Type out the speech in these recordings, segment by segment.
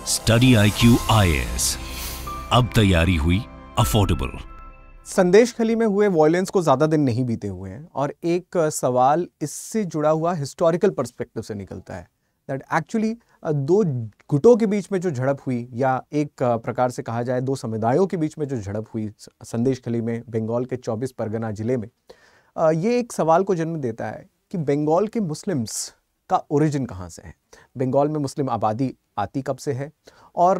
Study IQ IAS, अब तैयारी हुई अफोर्डेबल। संदेशखाली में हुए वॉयलेंस को ज्यादा दिन नहीं बीते हुए हैं और एक सवाल इससे जुड़ा हुआ हिस्टोरिकल पर्सपेक्टिव से निकलता है दैट एक्चुअली दो गुटों के बीच में जो झड़प हुई या एक प्रकार से कहा जाए दो समुदायों के बीच में जो झड़प हुई संदेशखाली में बंगाल के 24 परगना जिले में, ये एक सवाल को जन्म देता है कि बंगाल के मुस्लिम्स का ओरिजिन कहाँ से है, बंगाल में मुस्लिम आबादी आती कब से है और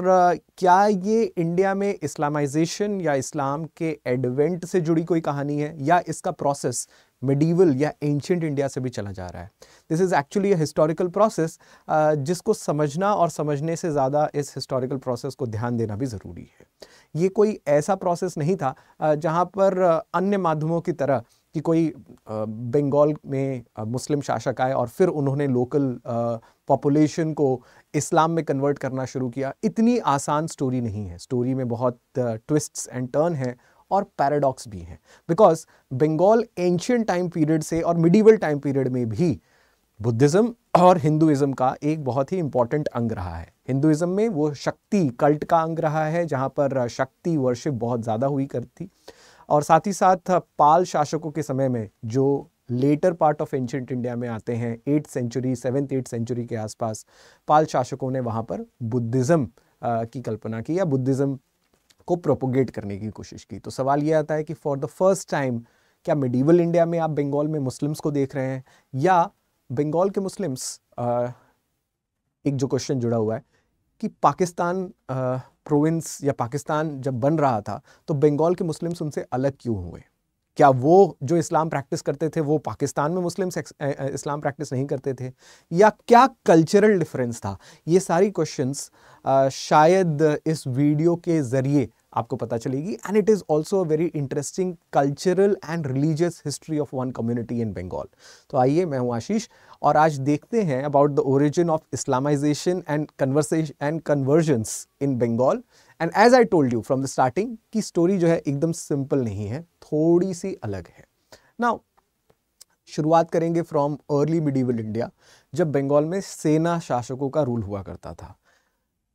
क्या ये इंडिया में इस्लामाइजेशन या इस्लाम के एडवेंट से जुड़ी कोई कहानी है या इसका प्रोसेस मिडीवल या एंशिएंट इंडिया से भी चला जा रहा है। This is actually a historical process जिसको समझना और समझने से ज़्यादा इस हिस्टोरिकल प्रोसेस को ध्यान देना भी ज़रूरी है। ये कोई ऐसा प्रोसेस नहीं था जहाँ पर अन्य माध्यमों की तरह कि कोई बंगाल में मुस्लिम शासक आए और फिर उन्होंने लोकल पॉपुलेशन को इस्लाम में कन्वर्ट करना शुरू किया। इतनी आसान स्टोरी नहीं है, स्टोरी में बहुत ट्विस्ट्स एंड टर्न है और पैराडॉक्स भी हैं, because Bengal ancient time period से और मिडीवल टाइम पीरियड में भी बुद्धिज़्म और हिंदुइज्म का एक बहुत ही इंपॉर्टेंट अंग रहा है। हिंदुइज्म में वो शक्ति कल्ट का अंग रहा है जहाँ पर शक्ति वर्शिप बहुत ज़्यादा हुई करती, और साथ ही साथ पाल शासकों के समय में जो latter part of ancient India में आते हैं 8th century 7th 8th century के आसपास, पाल शासकों ने वहाँ पर बुद्धिज़्म की कल्पना की या बुद्धिज़्म को प्रोपोगेट करने की कोशिश की। तो सवाल ये आता है कि फॉर द फर्स्ट टाइम क्या मिडीवल इंडिया में आप बंगाल में मुस्लिम्स को देख रहे हैं या बंगाल के मुस्लिम्स, एक जो क्वेश्चन जुड़ा हुआ है कि पाकिस्तान प्रोविंस या पाकिस्तान जब बन रहा था तो बंगाल के मुस्लिम्स उनसे अलग क्यों हुए? क्या वो जो इस्लाम प्रैक्टिस करते थे वो पाकिस्तान में मुस्लिम्स इस्लाम प्रैक्टिस नहीं करते थे, या क्या कल्चरल डिफरेंस था? ये सारी क्वेश्चंस शायद इस वीडियो के ज़रिए आपको पता चलेगी, and it is also a very interesting cultural and religious history of one community in Bengal. तो आइए, मैं हूँ आशीष और आज देखते हैं about the origin of Islamisation and conversions in Bengal. And as I told you from the starting की story जो है एकदम सिंपल नहीं है, थोड़ी सी अलग है। नाउ शुरुआत करेंगे फ्रॉम अर्ली मिडीवल इंडिया, जब बंगाल में सेना शासकों का रूल हुआ करता था।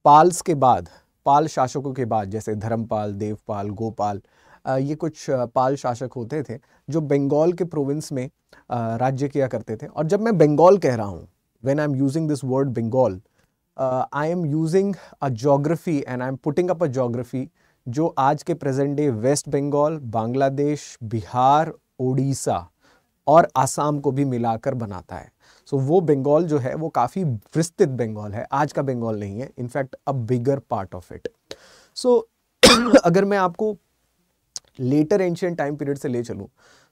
पाल्स के बाद, पाल शासकों के बाद, जैसे धर्मपाल, देवपाल, गोपाल, ये कुछ पाल शासक होते थे जो बंगाल के प्रोविंस में राज्य किया करते थे। और जब मैं बंगाल कह रहा हूँ, when I am using this word Bengal, I am using a geography and I am putting up a geography जो आज के present day West Bengal, Bangladesh, Bihar, Orissa और आसाम को भी मिलाकर बनाता है। सो वो बंगाल जो है वो काफ़ी विस्तृत बंगाल है, आज का बंगाल नहीं है, in fact a bigger part of it. So अगर मैं आपको लेटर एंशिएंट टाइम पीरियड से ले चलूँ,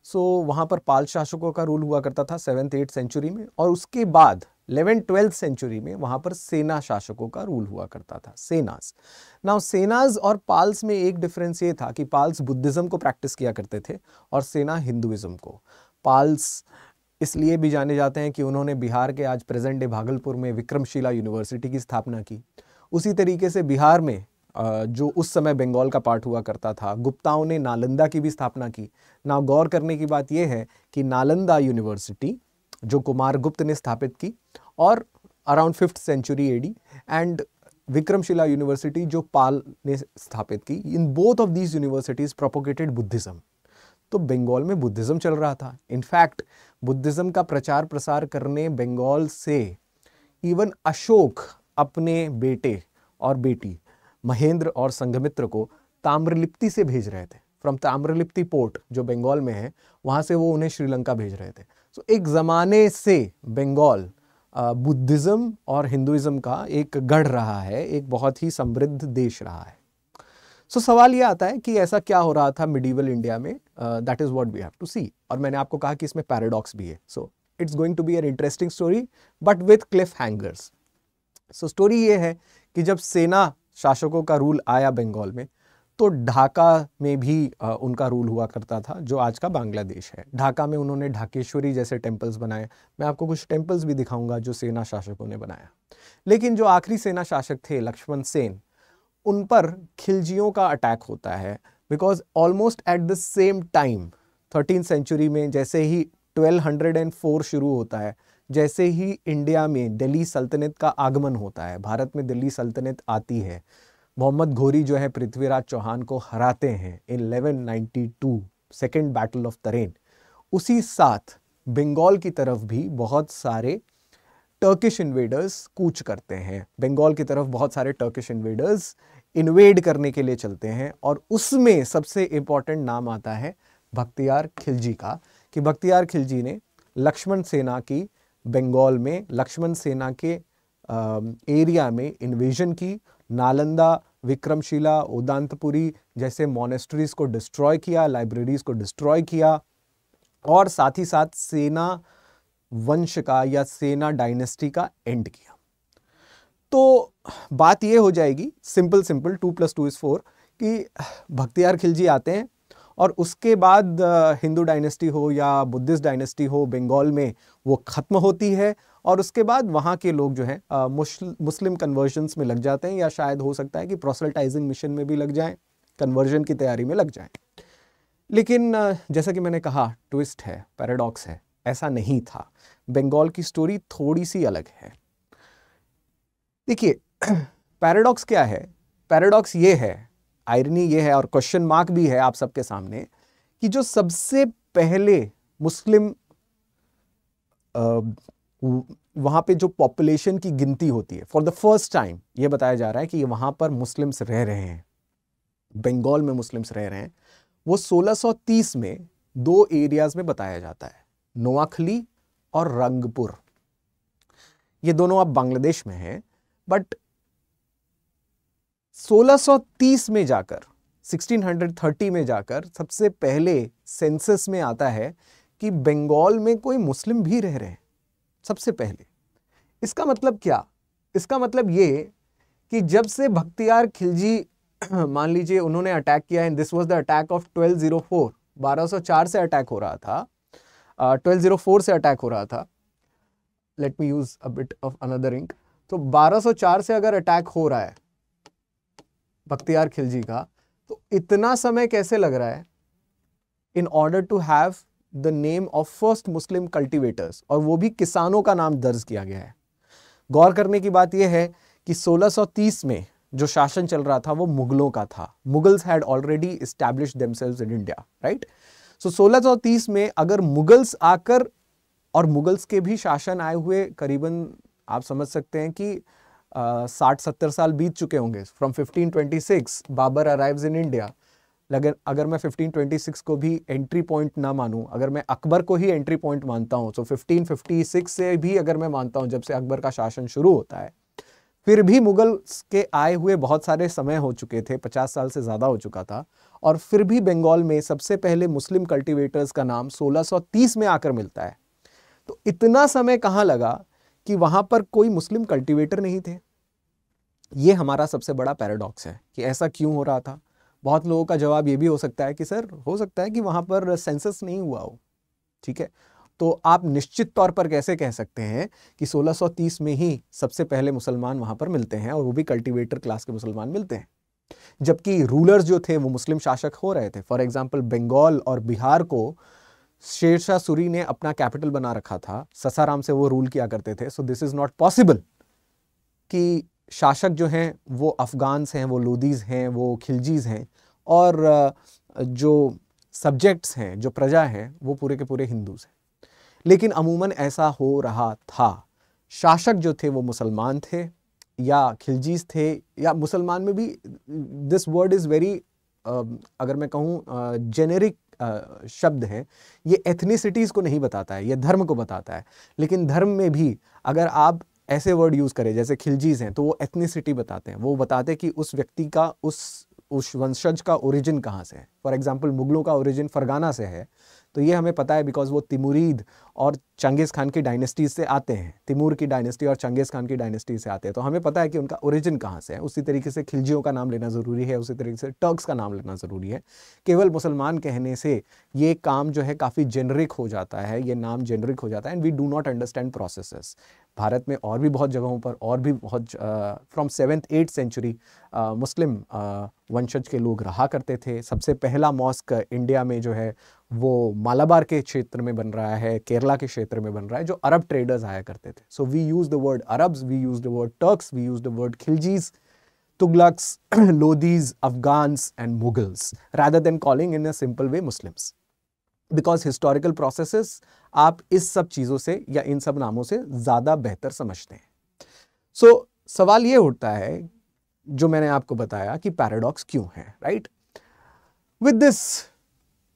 सो वहाँ पर पाल शासकों का रूल हुआ करता था 7th 8th सेंचुरी में, और उसके बाद 11th 12th सेंचुरी में वहाँ पर सेना शासकों का रूल हुआ करता था, सेनास। नाउ सेनास और पाल्स में एक डिफरेंस ये था कि पाल्स बुद्धिज़्म को प्रैक्टिस किया करते थे और सेना हिंदुइज्म को। पाल्स इसलिए भी जाने जाते हैं कि उन्होंने बिहार के आज प्रेजेंट डे भागलपुर में विक्रमशिला यूनिवर्सिटी की स्थापना की। उसी तरीके से बिहार में जो उस समय बंगाल का पार्ट हुआ करता था, गुप्ताओं ने नालंदा की भी स्थापना की। ना गौर करने की बात यह है कि नालंदा यूनिवर्सिटी जो कुमारगुप्त ने स्थापित की और around 5th century AD, and Vikramshila university जो पाल ने स्थापित की, in both of these universities propagated Buddhism. तो बंगाल में बुद्धिज़्म चल रहा था। इनफैक्ट बुद्धिज़्म का प्रचार प्रसार करने बंगाल से इवन अशोक अपने बेटे और बेटी महेंद्र और संघमित्र को ताम्रलिप्ति से भेज रहे थे। फ्रॉम ताम्रलिप्ति पोर्ट जो बंगाल में है, वहाँ से वो उन्हें श्रीलंका भेज रहे थे। सो एक ज़माने से बंगाल बुद्धिज़्म और हिंदुइज्म का एक गढ़ रहा है, एक बहुत ही समृद्ध देश रहा है। सो सवाल ये आता है कि ऐसा क्या हो रहा था मिडीवल इंडिया में, that is what we have to see. और मैंने आपको कहा कि इसमें पैराडॉक्स भी है। So it's going to be an interesting story but with cliff hangers. So story ये है कि जब सेना शासकों का रूल आया बंगाल में, तो ढाका में भी उनका रूल हुआ करता था, जो आज का बांग्लादेश है। ढाका में उन्होंने ढाकेश्वरी जैसे टेम्पल्स बनाए। मैं आपको कुछ टेम्पल्स भी दिखाऊंगा जो सेना शासकों ने बनाया। लेकिन जो आखिरी सेना शासक थे लक्ष्मण सेन, उन पर खिलजियों का अटैक होता है, because almost at the same time 13th century में, जैसे ही 1204 शुरू होता है, जैसे ही इंडिया में दिल्ली सल्तनत का आगमन होता है, भारत में दिल्ली सल्तनत आती है, मोहम्मद घोरी जो है पृथ्वीराज चौहान को हराते हैं इन 1192 सेकेंड बैटल ऑफ तरेन, उसी साथ बंगाल की तरफ भी बहुत सारे टर्किश इन्वेडर्स कूच करते हैं। बंगाल की तरफ बहुत सारे टर्किश इन्वेडर्स इन्वेड करने के लिए चलते हैं, और उसमें सबसे इंपॉर्टेंट नाम आता है बख्तियार खिलजी का, कि बख्तियार खिलजी ने लक्ष्मण सेना की बंगाल में, लक्ष्मण सेना के एरिया में इन्वेजन की, नालंदा, विक्रमशिला, उदांतपुरी जैसे मॉनेस्ट्रीज को डिस्ट्रॉय किया, लाइब्रेरीज को डिस्ट्रॉय किया, और साथ ही साथ सेना वंश का या सेना डायनेस्टी का एंड किया। तो बात यह हो जाएगी सिंपल 2+2=4 कि बख्तियार खिलजी आते हैं, और उसके बाद हिंदू डायनेस्टी हो या बुद्धिस्ट डायनेस्टी हो बंगाल में वो ख़त्म होती है, और उसके बाद वहाँ के लोग जो हैं मुस्लिम कन्वर्जन्स में लग जाते हैं, या शायद हो सकता है कि प्रोसेल्टाइजिंग मिशन में भी लग जाएं, कन्वर्जन की तैयारी में लग जाएं। लेकिन जैसा कि मैंने कहा, ट्विस्ट है, पैराडॉक्स है, ऐसा नहीं था। बंगाल की स्टोरी थोड़ी सी अलग है। देखिए, पैराडॉक्स क्या है? पैराडॉक्स ये है, आयरनी ये है, और क्वेश्चन मार्क भी है आप सबके सामने, कि जो सबसे पहले मुस्लिम वहां पे जो पॉपुलेशन की गिनती होती है, फॉर द फर्स्ट टाइम ये बताया जा रहा है कि वहां पर मुस्लिम्स रह रहे हैं, बंगाल में मुस्लिम्स रह रहे हैं, वो 1630 में 2 एरियाज में बताया जाता है, नोआखली और रंगपुर। ये दोनों अब बांग्लादेश में हैं, बट 1630 में जाकर, 1630 में जाकर सबसे पहले सेंसस में आता है कि बंगाल में कोई मुस्लिम भी रह रहे हैं, सबसे पहले। इसका मतलब क्या? इसका मतलब ये कि जब से बख्तियार खिलजी, मान लीजिए उन्होंने अटैक किया, and this was the attack of 1204, 1204 से अटैक हो रहा था, 1204 से अटैक हो रहा था। Let me use a bit of another ink. तो 1204 से अगर अटैक हो रहा है बख्तियार खिलजी का, तो इतना समय कैसे लग रहा है in order to have the name of first Muslim cultivators, और वो भी किसानों का नाम दर्ज किया गया है। गौर करने की बात यह है कि 1630 में जो शासन चल रहा था वो मुगलों का था। Mughals had already established themselves in India, right? So 1630 में अगर मुगल्स आकर, और मुगल्स के भी शासन आए हुए करीबन आप समझ सकते हैं कि 60-70 साल बीत चुके होंगे। From 1526 Babur arrives in India. अगर मैं 1526 को भी एंट्री पॉइंट ना मानूं, अगर मैं अकबर को ही एंट्री पॉइंट मानता हूं, तो 1556 से भी अगर मैं मानता हूं जब से अकबर का शासन शुरू होता है, फिर भी मुगल्स के आए हुए बहुत सारे समय हो चुके थे, 50 साल से ज़्यादा हो चुका था, और फिर भी बंगाल में सबसे पहले मुस्लिम कल्टिवेटर्स का नाम 1630 में आकर मिलता है। तो इतना समय कहाँ लगा कि वहाँ पर कोई मुस्लिम कल्टिवेटर नहीं थे? ये हमारा सबसे बड़ा पैराडॉक्स है कि ऐसा क्यों हो रहा था। बहुत लोगों का जवाब ये भी हो सकता है कि सर, हो सकता है कि वहाँ पर सेंसस नहीं हुआ हो, ठीक है? तो आप निश्चित तौर पर कैसे कह सकते हैं कि 1630 में ही सबसे पहले मुसलमान वहाँ पर मिलते हैं, और वो भी कल्टिवेटर क्लास के मुसलमान मिलते हैं, जबकि रूलर्स जो थे वो मुस्लिम शासक हो रहे थे। फॉर एग्जाम्पल, बंगाल और बिहार को शेरशाह सूरी ने अपना कैपिटल बना रखा था, ससाराम से वो रूल किया करते थे। So this is not possible कि शासक जो हैं वो अफगान्स हैं, वो लोदीज हैं, वो खिलजीज हैं, और जो सब्जेक्ट्स हैं, जो प्रजा हैं, वो पूरे के पूरे हिंदूज हैं। लेकिन अमूमन ऐसा हो रहा था। शासक जो थे वो मुसलमान थे या खिलजीज थे, या मुसलमान में भी दिस वर्ड इज़ वेरी, अगर मैं कहूँ जेनेरिक शब्द है। ये एथनिसिटीज़ को नहीं बताता है, ये धर्म को बताता है। लेकिन धर्म में भी अगर आप ऐसे वर्ड यूज़ करें जैसे खिलजीज हैं, तो वो एथनिसिटी बताते हैं, वो बताते हैं कि उस व्यक्ति का, उस वंशज का ओरिजिन कहाँ से है। फॉर एग्जाम्पल, मुगलों का ओरिजिन फरगाना से है, तो ये हमें पता है बिकॉज वो तिमुरीद और चंगेज़ खान की डायनेस्टी से आते हैं। तिमूर की डायनेस्टी और चंगेज़ खान की डायनेस्टी से आते हैं, तो हमें पता है कि उनका ओरिजिन कहाँ से है। उसी तरीके से खिलजियों का नाम लेना ज़रूरी है, उसी तरीके से टर्क्स का नाम लेना ज़रूरी है। केवल मुसलमान कहने से ये काम जो है काफ़ी जेनरिक हो जाता है, ये नाम जेनरिक हो जाता है, and we do not understand processes. Bharat में और भी बहुत जगहों पर, और भी बहुत फ्रॉम 7th-8th सेंचुरी मुस्लिम वंशज के लोग रहा करते थे। सबसे पहला मॉस्क इंडिया में जो है वो मालाबार के क्षेत्र में बन रहा है, केरला के क्षेत्र में बन रहा है, जो अरब ट्रेडर्स आया करते थे. So we use the word Arabs, we use the word Turks, we use the word Khiljis, Tughlaqs, Lodhis, Afghans and Mughals, rather than calling in a simple way Muslims. Because historical processes आप इस सब चीजों से या इन सब नामों से ज्यादा बेहतर समझते हैं. सो सवाल ये उठता है जो मैंने आपको बताया कि पैराडॉक्स क्यों है, right? With this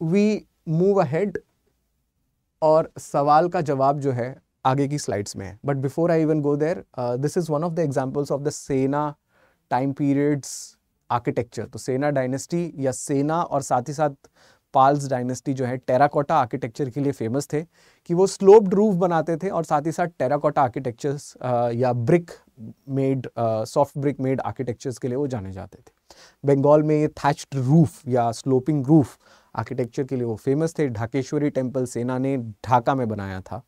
we move ahead और सवाल का जवाब जो है आगे की स्लाइड्स में है. But before I even go there, this is one of the examples of the Sena time period's architecture. तो सेना डायनेस्टी या सेना और साथ ही साथ पाल्स डायनेस्टी जो है टेराकोटा आर्किटेक्चर के लिए फेमस थे कि वो स्लोप्ड रूफ बनाते थे और साथ ही साथ टेराकोटा आर्किटेक्चर्स या brick made, soft brick made architectures के लिए वो जाने जाते थे. बंगाल में ये थैच्ड रूफ या स्लोपिंग रूफ आर्किटेक्चर के लिए वो फेमस थे. ढाकेश्वरी टेम्पल सेना ने ढाका में बनाया था,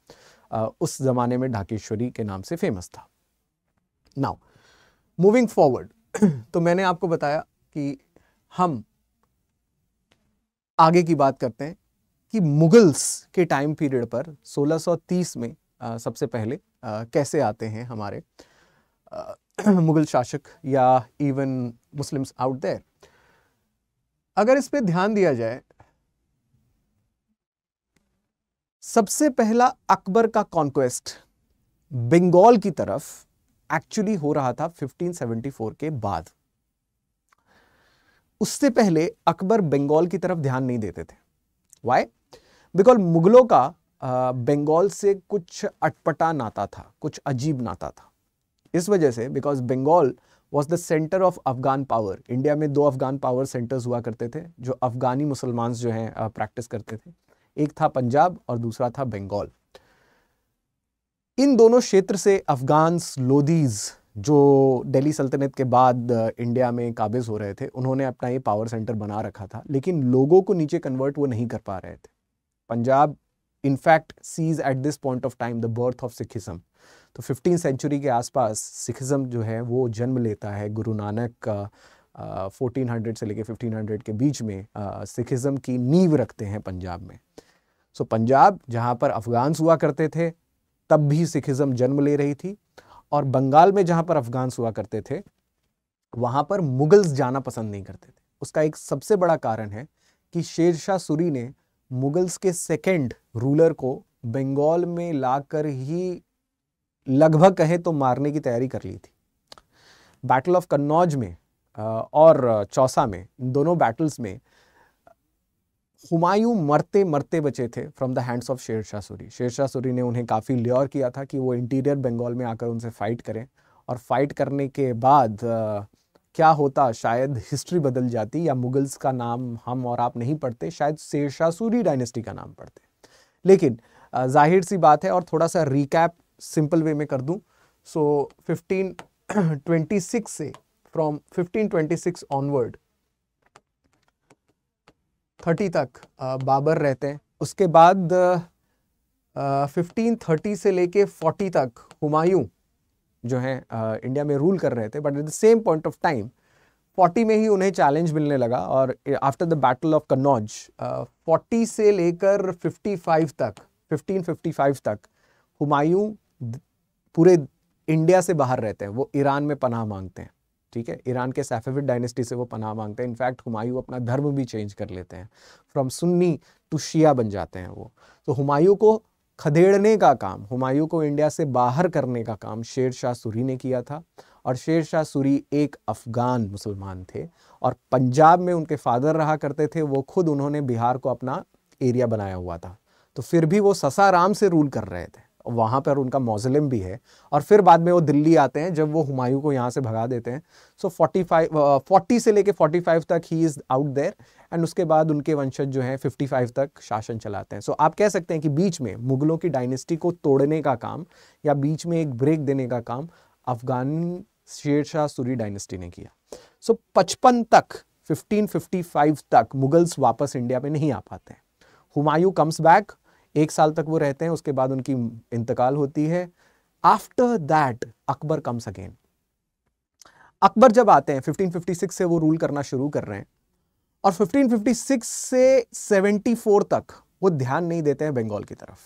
उस जमाने में ढाकेश्वरी के नाम से फेमस था. नाउ मूविंग फॉरवर्ड, तो मैंने आपको बताया कि हम आगे की बात करते हैं कि मुगल्स के टाइम पीरियड पर 1630 में सबसे पहले कैसे आते हैं हमारे मुगल शासक या इवन मुस्लिम्स आउट देयर. अगर इस पे ध्यान दिया जाए, सबसे पहला अकबर का कॉन्क्वेस्ट बंगाल की तरफ एक्चुअली हो रहा था 1574 के बाद. उससे पहले अकबर बंगाल की तरफ ध्यान नहीं देते थे. वाई? बिकॉज मुगलों का बंगाल से कुछ अटपटा नाता था, कुछ अजीब नाता था. इस वजह से because Bengal was the centre of Afghan power. India में 2 अफगान पावर सेंटर्स हुआ करते थे जो अफगानी मुसलमान जो हैं प्रैक्टिस करते थे. एक था पंजाब और दूसरा था बंगाल. इन दोनों क्षेत्र से अफगान्स, लोधीज जो दिल्ली सल्तनत के बाद इंडिया में काबिज हो रहे थे, उन्होंने अपना ये पावर सेंटर बना रखा था, लेकिन लोगों को नीचे कन्वर्ट वो नहीं कर पा रहे थे. Punjab in fact sees at this point of time the birth of Sikhism. तो 15वीं सेंचुरी के आसपास सिखिज्म जो है वो जन्म लेता है. गुरु नानक का 1400 से लेके 1500 के बीच में सिखिज्म की नींव रखते हैं पंजाब में. सो पंजाब जहाँ पर अफगान्स हुआ करते थे तब भी सिखिज्म जन्म ले रही थी, और बंगाल में जहां पर अफगान्स हुआ करते थे वहां पर मुगल्स जाना पसंद नहीं करते थे. उसका एक सबसे बड़ा कारण है कि शेरशाह सूरी ने मुगल्स के सेकंड रूलर को बंगाल में लाकर ही लगभग कहे तो मारने की तैयारी कर ली थी. बैटल ऑफ कन्नौज में और चौसा में, इन दोनों बैटल्स में हुमायूं मरते मरते बचे थे from the hands of Sher Shah Suri. Sher Shah Suri ने उन्हें काफ़ी ल्योर किया था कि वो इंटीरियर बंगाल में आकर उनसे फाइट करें, और फाइट करने के बाद क्या होता, शायद हिस्ट्री बदल जाती या मुगल्स का नाम हम और आप नहीं पढ़ते, शायद शेरशाह सूरी डायनेस्टी का नाम पढ़ते. लेकिन जाहिर सी बात है, और थोड़ा सा रिकैप सिंपल वे में कर दूं. सो 1526 से, फ्रॉम 1526 ऑनवर्ड 30 तक बाबर रहते हैं. उसके बाद 1530 से लेके 40 तक हुमायूं जो है इंडिया में रूल कर रहे थे. But at the same point of time 40 में ही उन्हें चैलेंज मिलने लगा, और after the battle of Kannauj 40 से लेकर 55 तक, 1555 तक हुमायूं पूरे इंडिया से बाहर रहते हैं. वो ईरान में पनाह मांगते हैं. ठीक है, ईरान के सैफेविड डायनेस्टी से वो पनाह मांगते हैं. इनफैक्ट हुमायूं अपना धर्म भी चेंज कर लेते हैं, फ्रॉम सुन्नी टू शिया बन जाते हैं वो. तो हुमायूं को खदेड़ने का काम, हुमायूं को इंडिया से बाहर करने का काम शेरशाह सूरी ने किया था. और शेरशाह सूरी एक अफगान मुसलमान थे, और पंजाब में उनके फादर रहा करते थे. वो खुद उन्होंने बिहार को अपना एरिया बनाया हुआ था, तो फिर भी वो ससाराम से रूल कर रहे थे. वहाँ पर उनका मौजूलम भी है. और फिर बाद में वो दिल्ली आते हैं जब वो हुमायूं को यहाँ से भगा देते हैं. सो 40 से लेके 45 तक he is out there, and उसके बाद उनके वंशज जो हैं 55 तक शासन चलाते हैं. सो आप कह सकते हैं कि बीच में मुगलों की डायनेस्टी को तोड़ने का काम या बीच में एक ब्रेक देने का काम अफगान शेरशाह सूरी डायनेस्टी ने किया. सो 55 तक, 1555 तक मुगल्स वापस इंडिया में नहीं आ पाते हैं. हुमायूं कम्स बैक, 1 साल तक वो रहते हैं, उसके बाद उनकी इंतकाल होती है. After that Akbar comes again. Akbar जब आते हैं 1556 से वो रूल करना शुरू कर रहे हैं, और 1556 से 74 तक वो ध्यान नहीं देते हैं बंगाल की तरफ।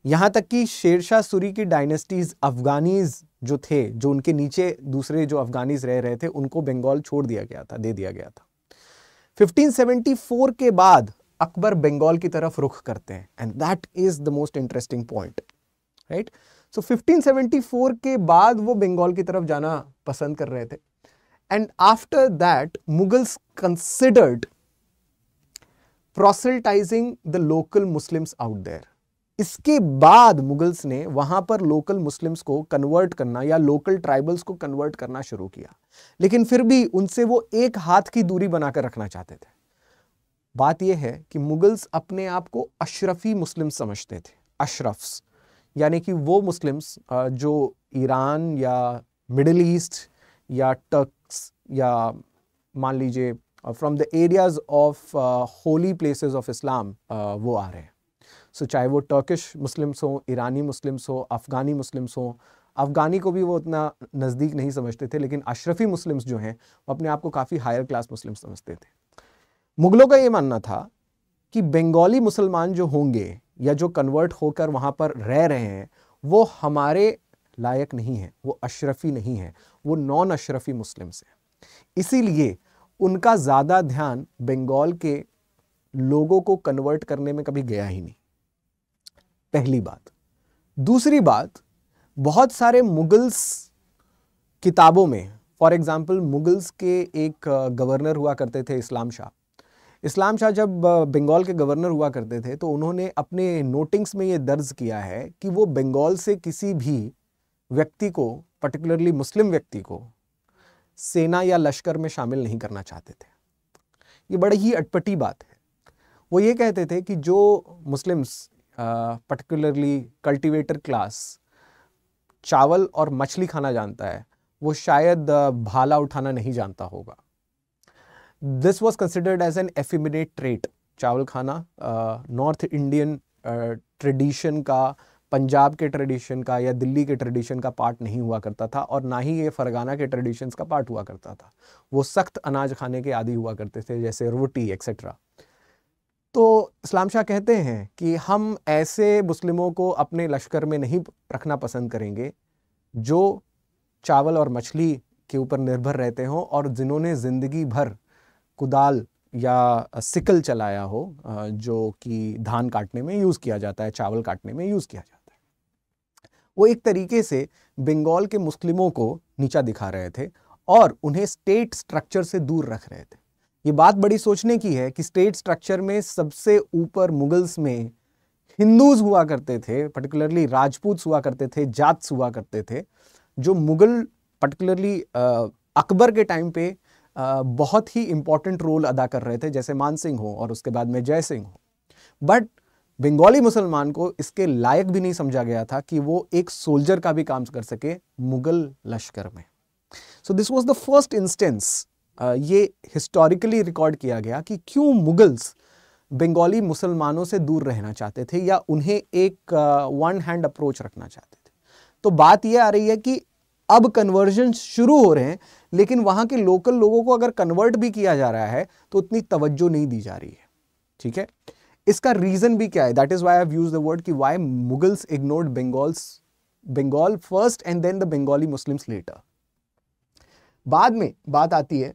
यहां तक कि शेरशाह सूरी की डायनेस्टीज, अफगानीज जो थे, जो उनके नीचे दूसरे जो अफगानीज रह रहे थे, उनको बंगाल छोड़ दिया गया था, दे दिया गया था। 1574 के बाद अकबर बंगाल की तरफ रुख करते हैं, and that is the most interesting point, right. So 1574 के बाद वो बंगाल की तरफ जाना पसंद कर रहे थे, and after that Mughals considered proselytising the local Muslims out there. इसके बाद मुगल्स ने वहां पर लोकल मुस्लिम्स को कन्वर्ट करना या लोकल ट्राइबल्स को कन्वर्ट करना शुरू किया, लेकिन फिर भी उनसे वो एक हाथ की दूरी बनाकर रखना चाहते थे। बात यह है कि मुगल्स अपने आप को अशरफी मुस्लिम समझते थे, अशरफ्स, यानी कि वो मुस्लिम्स जो ईरान या मिडिल ईस्ट या टर्क्स या मान लीजिए from the areas of Holi places of Islam वो आ रहे हैं। सो चाहे वो टर्किश मुस्लिम्स हो, ईरानी मुस्लिम्स हो, अफगानी मुस्लिम्स हो। अफगानी को भी वो उतना नज़दीक नहीं समझते थे, लेकिन अशरफी मुस्लिम्स जो हैं वो अपने आप को काफ़ी हायर क्लास मुस्लिम समझते थे। मुगलों का ये मानना था कि बंगाली मुसलमान जो होंगे या जो कन्वर्ट होकर वहाँ पर रह रहे हैं वो हमारे लायक नहीं है, वो अशरफी नहीं है, वो नॉन अशरफी मुस्लिम्स हैं। इसीलिए उनका ज़्यादा ध्यान बंगाल के लोगों को कन्वर्ट करने में कभी गया ही नहीं, पहली बात। दूसरी बात, बहुत सारे मुगल्स किताबों में, फॉर एग्जाम्पल मुगल्स के एक गवर्नर हुआ करते थे इस्लाम शाह। इस्लाम शाह जब बंगाल के गवर्नर हुआ करते थे तो उन्होंने अपने नोटिंग्स में ये दर्ज किया है कि वो बंगाल से किसी भी व्यक्ति को, पर्टिकुलरली मुस्लिम व्यक्ति को, सेना या लश्कर में शामिल नहीं करना चाहते थे। ये बड़ी ही अटपटी बात है। वो ये कहते थे कि जो मुस्लिम्स पर्टिकुलरली कल्टीवेटर क्लास चावल और मछली खाना जानता है, वो शायद भाला उठाना नहीं जानता होगा। This was considered as an effeminate trait. चावल खाना नॉर्थ इंडियन ट्रेडिशन का, पंजाब के ट्रेडिशन का या दिल्ली के ट्रेडिशन का पार्ट नहीं हुआ करता था, और ना ही ये फरगाना के ट्रेडिशंस का पार्ट हुआ करता था। वो सख्त अनाज खाने के आदी हुआ करते थे, जैसे रोटी एक्सेट्रा। तो इस्लाम शाह कहते हैं कि हम ऐसे मुस्लिमों को अपने लश्कर में नहीं रखना पसंद करेंगे जो चावल और मछली के ऊपर निर्भर रहते हों और जिन्होंने ज़िंदगी भर कुदाल या सिकल चलाया हो, जो कि धान काटने में यूज़ किया जाता है, चावल काटने में यूज़ किया जाता है। वो एक तरीके से बंगाल के मुस्लिमों को नीचा दिखा रहे थे और उन्हें स्टेट स्ट्रक्चर से दूर रख रहे थे। ये बात बड़ी सोचने की है कि स्टेट स्ट्रक्चर में सबसे ऊपर मुगल्स में हिंदूज हुआ करते थे, पर्टिकुलरली राजपूत हुआ करते थे, जाट्स हुआ करते थे, जो मुगल पर्टिकुलरली अकबर के टाइम पे बहुत ही इंपॉर्टेंट रोल अदा कर रहे थे, जैसे मान सिंह हो और उसके बाद में जय सिंह हो। बट बंगाली मुसलमान को इसके लायक भी नहीं समझा गया था कि वो एक सोल्जर का भी काम कर सके मुगल लश्कर में। So this was the first instance, ये हिस्टोरिकली रिकॉर्ड किया गया कि क्यों मुगल्स बंगाली मुसलमानों से दूर रहना चाहते थे या उन्हें एक वन हैंड अप्रोच रखना चाहते थे। तो बात यह आ रही है कि अब कन्वर्जन शुरू हो रहे हैं, लेकिन वहां के लोकल लोगों को अगर कन्वर्ट भी किया जा रहा है तो उतनी तवज्जो नहीं दी जा रही है। ठीक है, इसका रीजन भी क्या है? That is why I have used the word कि why Mughals ignored Bengal first and then the Bengali Muslims later. बाद में बात आती है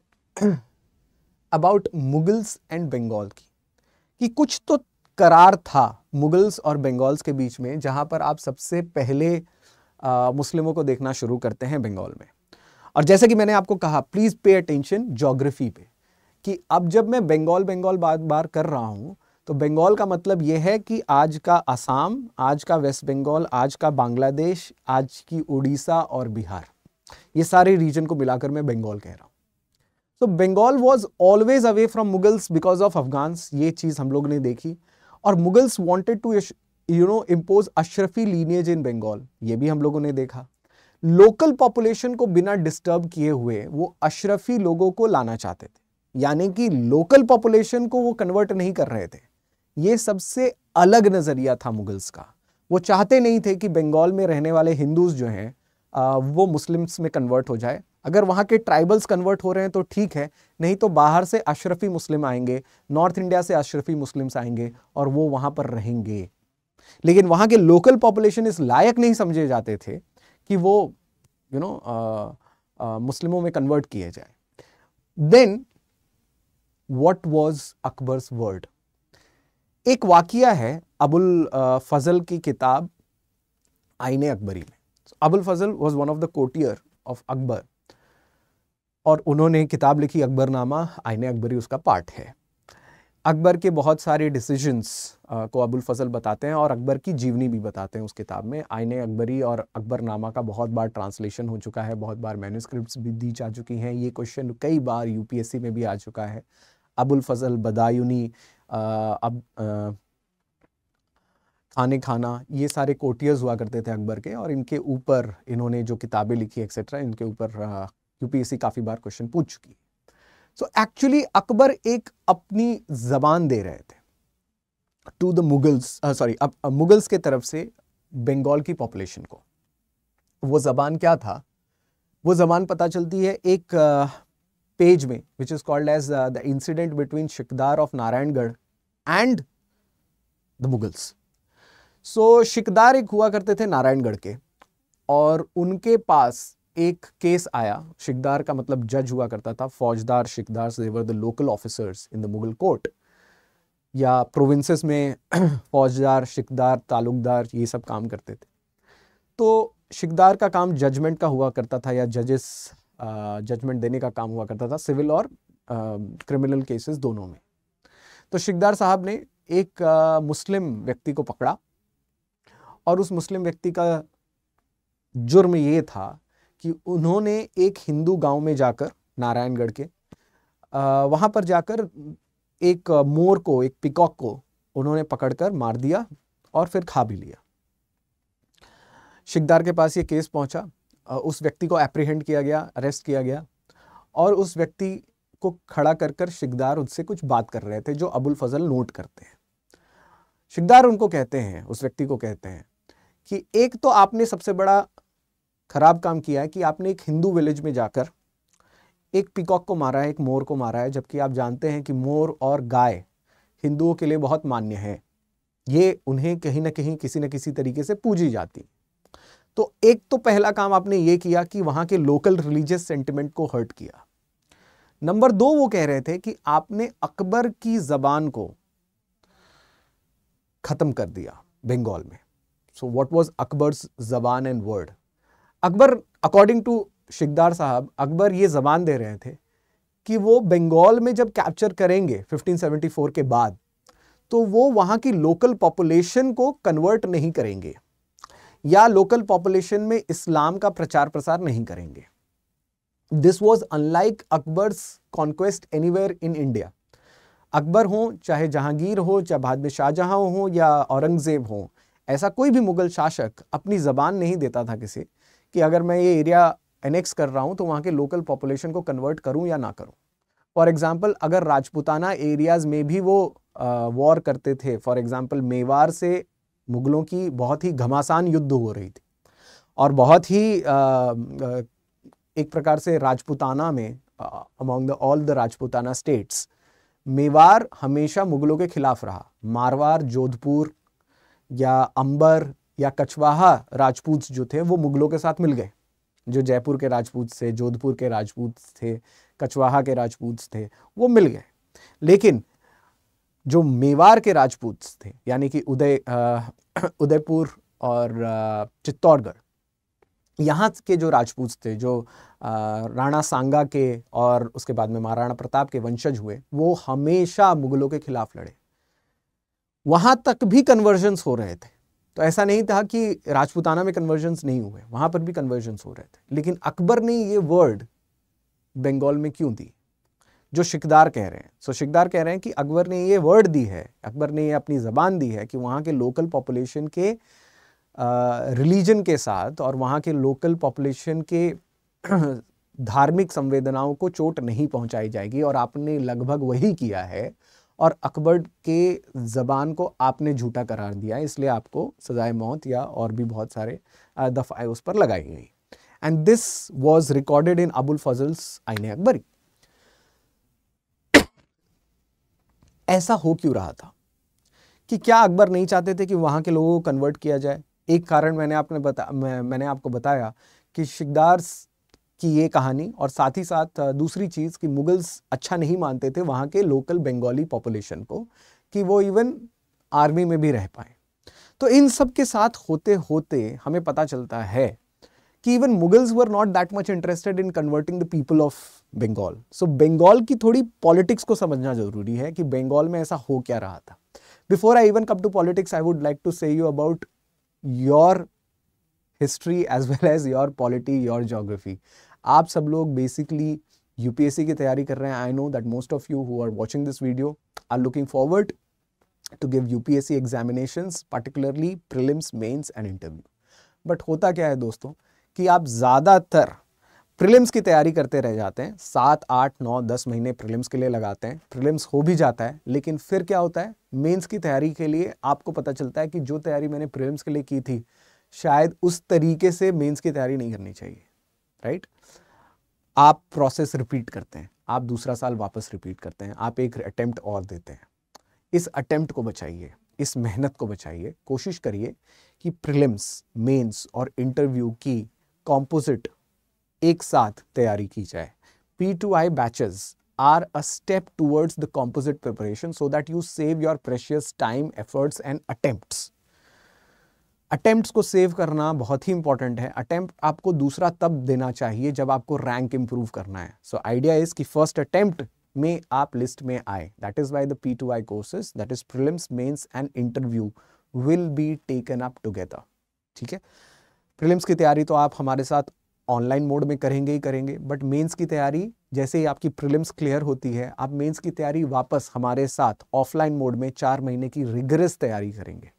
अबाउट मुगल्स एंड बंगाल की, कि कुछ तो करार था मुगल्स और बंगाल्स के बीच में, जहां पर आप सबसे पहले मुस्लिमों को देखना शुरू करते हैं बंगाल में। और जैसे कि मैंने आपको कहा, प्लीज पे अटेंशन ज्योग्राफी पे, कि अब जब मैं बंगाल बार कर रहा हूं तो बंगाल का मतलब यह है कि आज का असम, आज का वेस्ट बंगाल, आज का बांग्लादेश, आज की उड़ीसा और बिहार, ये सारे रीजन को मिलाकर मैं बंगाल कह रहा हूं। तो Bengal was always away from Mughals because of Afghans, ये चीज हम लोग ने देखी। और Mughals wanted to impose Ashrafi lineage in Bengal, ये भी हम लोगों ने देखा। लोकल पॉपुलेशन को बिना डिस्टर्ब किए हुए वो अशरफी लोगों को लाना चाहते थे, यानी कि लोकल पॉपुलेशन को वो कन्वर्ट नहीं कर रहे थे। ये सबसे अलग नजरिया था मुगल्स का। वो चाहते नहीं थे कि बंगाल में रहने वाले हिंदूज जो हैं वो मुस्लिम्स में कन्वर्ट हो जाए, अगर वहाँ के ट्राइबल्स कन्वर्ट हो रहे हैं तो ठीक है, नहीं तो बाहर से अशरफी मुस्लिम आएंगे, नॉर्थ इंडिया से अशरफी मुस्लिम्स आएंगे और वो वहाँ पर रहेंगे। लेकिन वहाँ के लोकल पॉपुलेशन इस लायक नहीं समझे जाते थे कि वो मुस्लिमों में कन्वर्ट किए जाए। Then what was Akbar's word? एक वाकिया है अबुल फजल की किताब आईने अकबरी में। Abul Fazl was one of the courtier of Akbar और उन्होंने किताब लिखी अकबरनामा, आईने अकबरी उसका पार्ट है। अकबर के बहुत सारे डिसीजंस को अबुल फजल बताते हैं और अकबर की जीवनी भी बताते हैं उस किताब में। आईने अकबरी और अकबरनामा का बहुत बार ट्रांसलेशन हो चुका है, बहुत बार मैन्युस्क्रिप्ट्स भी दी जा चुकी हैं। ये क्वेश्चन कई बार यूपीएससी में भी आ चुका है। अबुल फजल, बदायूनी, खाने खाना, ये सारे कोर्टियर्स हुआ करते थे अकबर के और इनके ऊपर इन्होंने जो किताबें लिखी एक्सेट्रा, इनके ऊपर यूपीएससी काफ़ी बार क्वेश्चन पूछ चुकी है। सो एक्चुअली अकबर एक अपनी जबान दे रहे थे टू द मुगल्स, मुगल्स के तरफ से बंगाल की पॉपुलेशन को। वो जबान क्या था? वो जबान पता चलती है एक पेज में which is called as the incident between Shikdar of Narayangarh and the Mughals. So Shikdar एक हुआ करते थे नारायणगढ़ के और उनके पास एक केस आया। शिकदार का मतलब जज हुआ करता था, faujdar shikdar, they were the local officers in the Mughal court, या प्रोविंसेस में फौजदार, शिकदार, तालुकदार ये सब काम करते थे। तो शिकदार का काम जजमेंट का हुआ करता था या जजेस जजमेंट देने का काम हुआ करता था, सिविल और क्रिमिनल केसेस दोनों में। तो शिकदार साहब ने एक मुस्लिम व्यक्ति को पकड़ा और उस मुस्लिम व्यक्ति का जुर्म ये था कि उन्होंने एक हिंदू गांव में जाकर, नारायणगढ़ के वहां पर जाकर एक मोर को, एक पिकॉक को उन्होंने पकड़कर मार दिया और फिर खा भी लिया। शिकदार के पास ये केस पहुंचा, उस व्यक्ति को एप्रीहेंड किया गया, अरेस्ट किया गया और उस व्यक्ति को खड़ा कर शिकदार उससे कुछ बात कर रहे थे जो अबुल फजल नोट करते हैं। शिकदार उनको कहते हैं, उस व्यक्ति को कहते हैं कि एक तो आपने सबसे बड़ा खराब काम किया है कि आपने एक हिंदू विलेज में जाकर एक पीकॉक को मारा है, एक मोर को मारा है, जबकि आप जानते हैं कि मोर और गाय हिंदुओं के लिए बहुत मान्य है, ये उन्हें कहीं ना कहीं किसी न किसी तरीके से पूजी जाती। तो एक तो पहला काम आपने ये किया कि वहां के लोकल रिलीजियस सेंटिमेंट को हर्ट किया। नंबर 2, वो कह रहे थे कि आपने अकबर की जबान को खत्म कर दिया बंगाल में। सो व्हाट वाज अकबर्स जबान and word? Akbar, according to Shikdar साहब, अकबर ये जबान दे रहे थे कि वो बंगाल में जब कैप्चर करेंगे 1574 के बाद, तो वो वहां की लोकल पॉपुलेशन को कन्वर्ट नहीं करेंगे या लोकल पॉपुलेशन में इस्लाम का प्रचार प्रसार नहीं करेंगे। This was unlike Akbar's conquest anywhere in India. Akbar हो, चाहे जहांगीर हो, चाहे बाद में शाहजहां हो या औरंगजेब हो, ऐसा कोई भी मुगल शासक अपनी जबान नहीं देता था किसी कि अगर मैं ये एरिया एनेक्स कर रहा हूं तो वहां के लोकल पॉपुलेशन को कन्वर्ट करूं या ना करूं। फॉर एग्जाम्पल, अगर राजपूताना एरियाज में भी वो वॉर करते थे, फॉर एग्जाम्पल मेवाड़ से मुगलों की बहुत ही घमासान युद्ध हो रही थी और बहुत ही एक प्रकार से राजपूताना में among the all the Rajputana states, Mewar हमेशा मुगलों के खिलाफ रहा। मारवाड़, जोधपुर या अंबर या कछवाहा राजपूत जो थे वो मुगलों के साथ मिल गए। जो जयपुर के राजपूत थे, जोधपुर के राजपूत थे, कछवाहा के राजपूत थे, वो मिल गए। लेकिन जो मेवाड़ के राजपूत थे, यानी कि उदयपुर और चित्तौड़गढ़, यहाँ के जो राजपूत थे, जो राणा सांगा के और उसके बाद में महाराणा प्रताप के वंशज हुए, वो हमेशा मुगलों के खिलाफ लड़े। वहां तक भी कन्वर्जन्स हो रहे थे। तो ऐसा नहीं था कि राजपूताना में कन्वर्जन्स नहीं हुए, वहां पर भी कन्वर्जन्स हो रहे थे। लेकिन अकबर ने ये वर्ड बंगाल में क्यों दी, जो शिकदार कह रहे हैं? सो शिकदार कह रहे हैं कि अकबर ने ये वर्ड दी है, अकबर ने ये अपनी जबान दी है कि वहाँ के लोकल पॉपुलेशन के रिलीजन के साथ और वहाँ के लोकल पॉपुलेशन के धार्मिक संवेदनाओं को चोट नहीं पहुंचाई जाएगी। और आपने लगभग वही किया है और अकबर के ज़बान को आपने झूठा करार दिया है, इसलिए आपको सजाए मौत या और भी बहुत सारे दफ़ाए उस पर लगाई गई। and this was recorded in Abul Fazl's Aine Akbari. ऐसा हो क्यों रहा था कि क्या अकबर नहीं चाहते थे कि वहां के लोगों को कन्वर्ट किया जाए? एक कारण मैंने आपको बताया कि शिकदार की ये कहानी, और साथ ही साथ दूसरी चीज कि मुगल्स अच्छा नहीं मानते थे वहां के लोकल बंगाली पॉपुलेशन को कि वो इवन आर्मी में भी रह पाए। तो इन सब के साथ होते होते हमें पता चलता है कि even Mughals were not that much interested in converting the people of Bengal. So Bengal की थोड़ी पॉलिटिक्स को समझना जरूरी है कि बंगाल में ऐसा हो क्या रहा था। Before I even come to politics, I would like to say you about your history as well as your polity, your geography. आप सब लोग बेसिकली यूपीएससी की तैयारी कर रहे हैं। I know that most of you who are watching this video are looking forward to give UPSC examinations, particularly prelims, mains and interview. But होता क्या है दोस्तों कि आप ज़्यादातर प्रीलिम्स की तैयारी करते रह जाते हैं। 7, 8, 9, 10 महीने प्रीलिम्स के लिए लगाते हैं, प्रीलिम्स हो भी जाता है, लेकिन फिर क्या होता है, मेंस की तैयारी के लिए आपको पता चलता है कि जो तैयारी मैंने प्रीलिम्स के लिए की थी शायद उस तरीके से मेंस की तैयारी नहीं करनी चाहिए, राइट? आप प्रोसेस रिपीट करते हैं, आप दूसरा साल वापस रिपीट करते हैं, आप एक अटेम्प्ट और देते हैं। इस अटेम्प्ट को बचाइए, इस मेहनत को बचाइए। कोशिश करिए कि प्रीलिम्स, मेंस और इंटरव्यू की कॉम्पोजिट एक साथ तैयारी की जाए। P2I batches are a step towards the composite preparation so that you save your precious time, efforts and attempts. Attempts को सेव करना बहुत ही इंपॉर्टेंट है। अटेम्प्ट आपको दूसरा तब देना चाहिए जब आपको रैंक इंप्रूव करना है। सो आइडिया इज कि फर्स्ट अटेम्प्ट में आप लिस्ट में आए। That is why the P2I courses, that is prelims, mains and interview will be taken up together. ठीक है, प्रीलिम्स की तैयारी तो आप हमारे साथ ऑनलाइन मोड में करेंगे ही करेंगे, बट मेंस की तैयारी जैसे ही आपकी प्रीलिम्स क्लियर होती है, आप मेंस की तैयारी वापस हमारे साथ ऑफलाइन मोड में 4 महीने की रिगरस तैयारी करेंगे।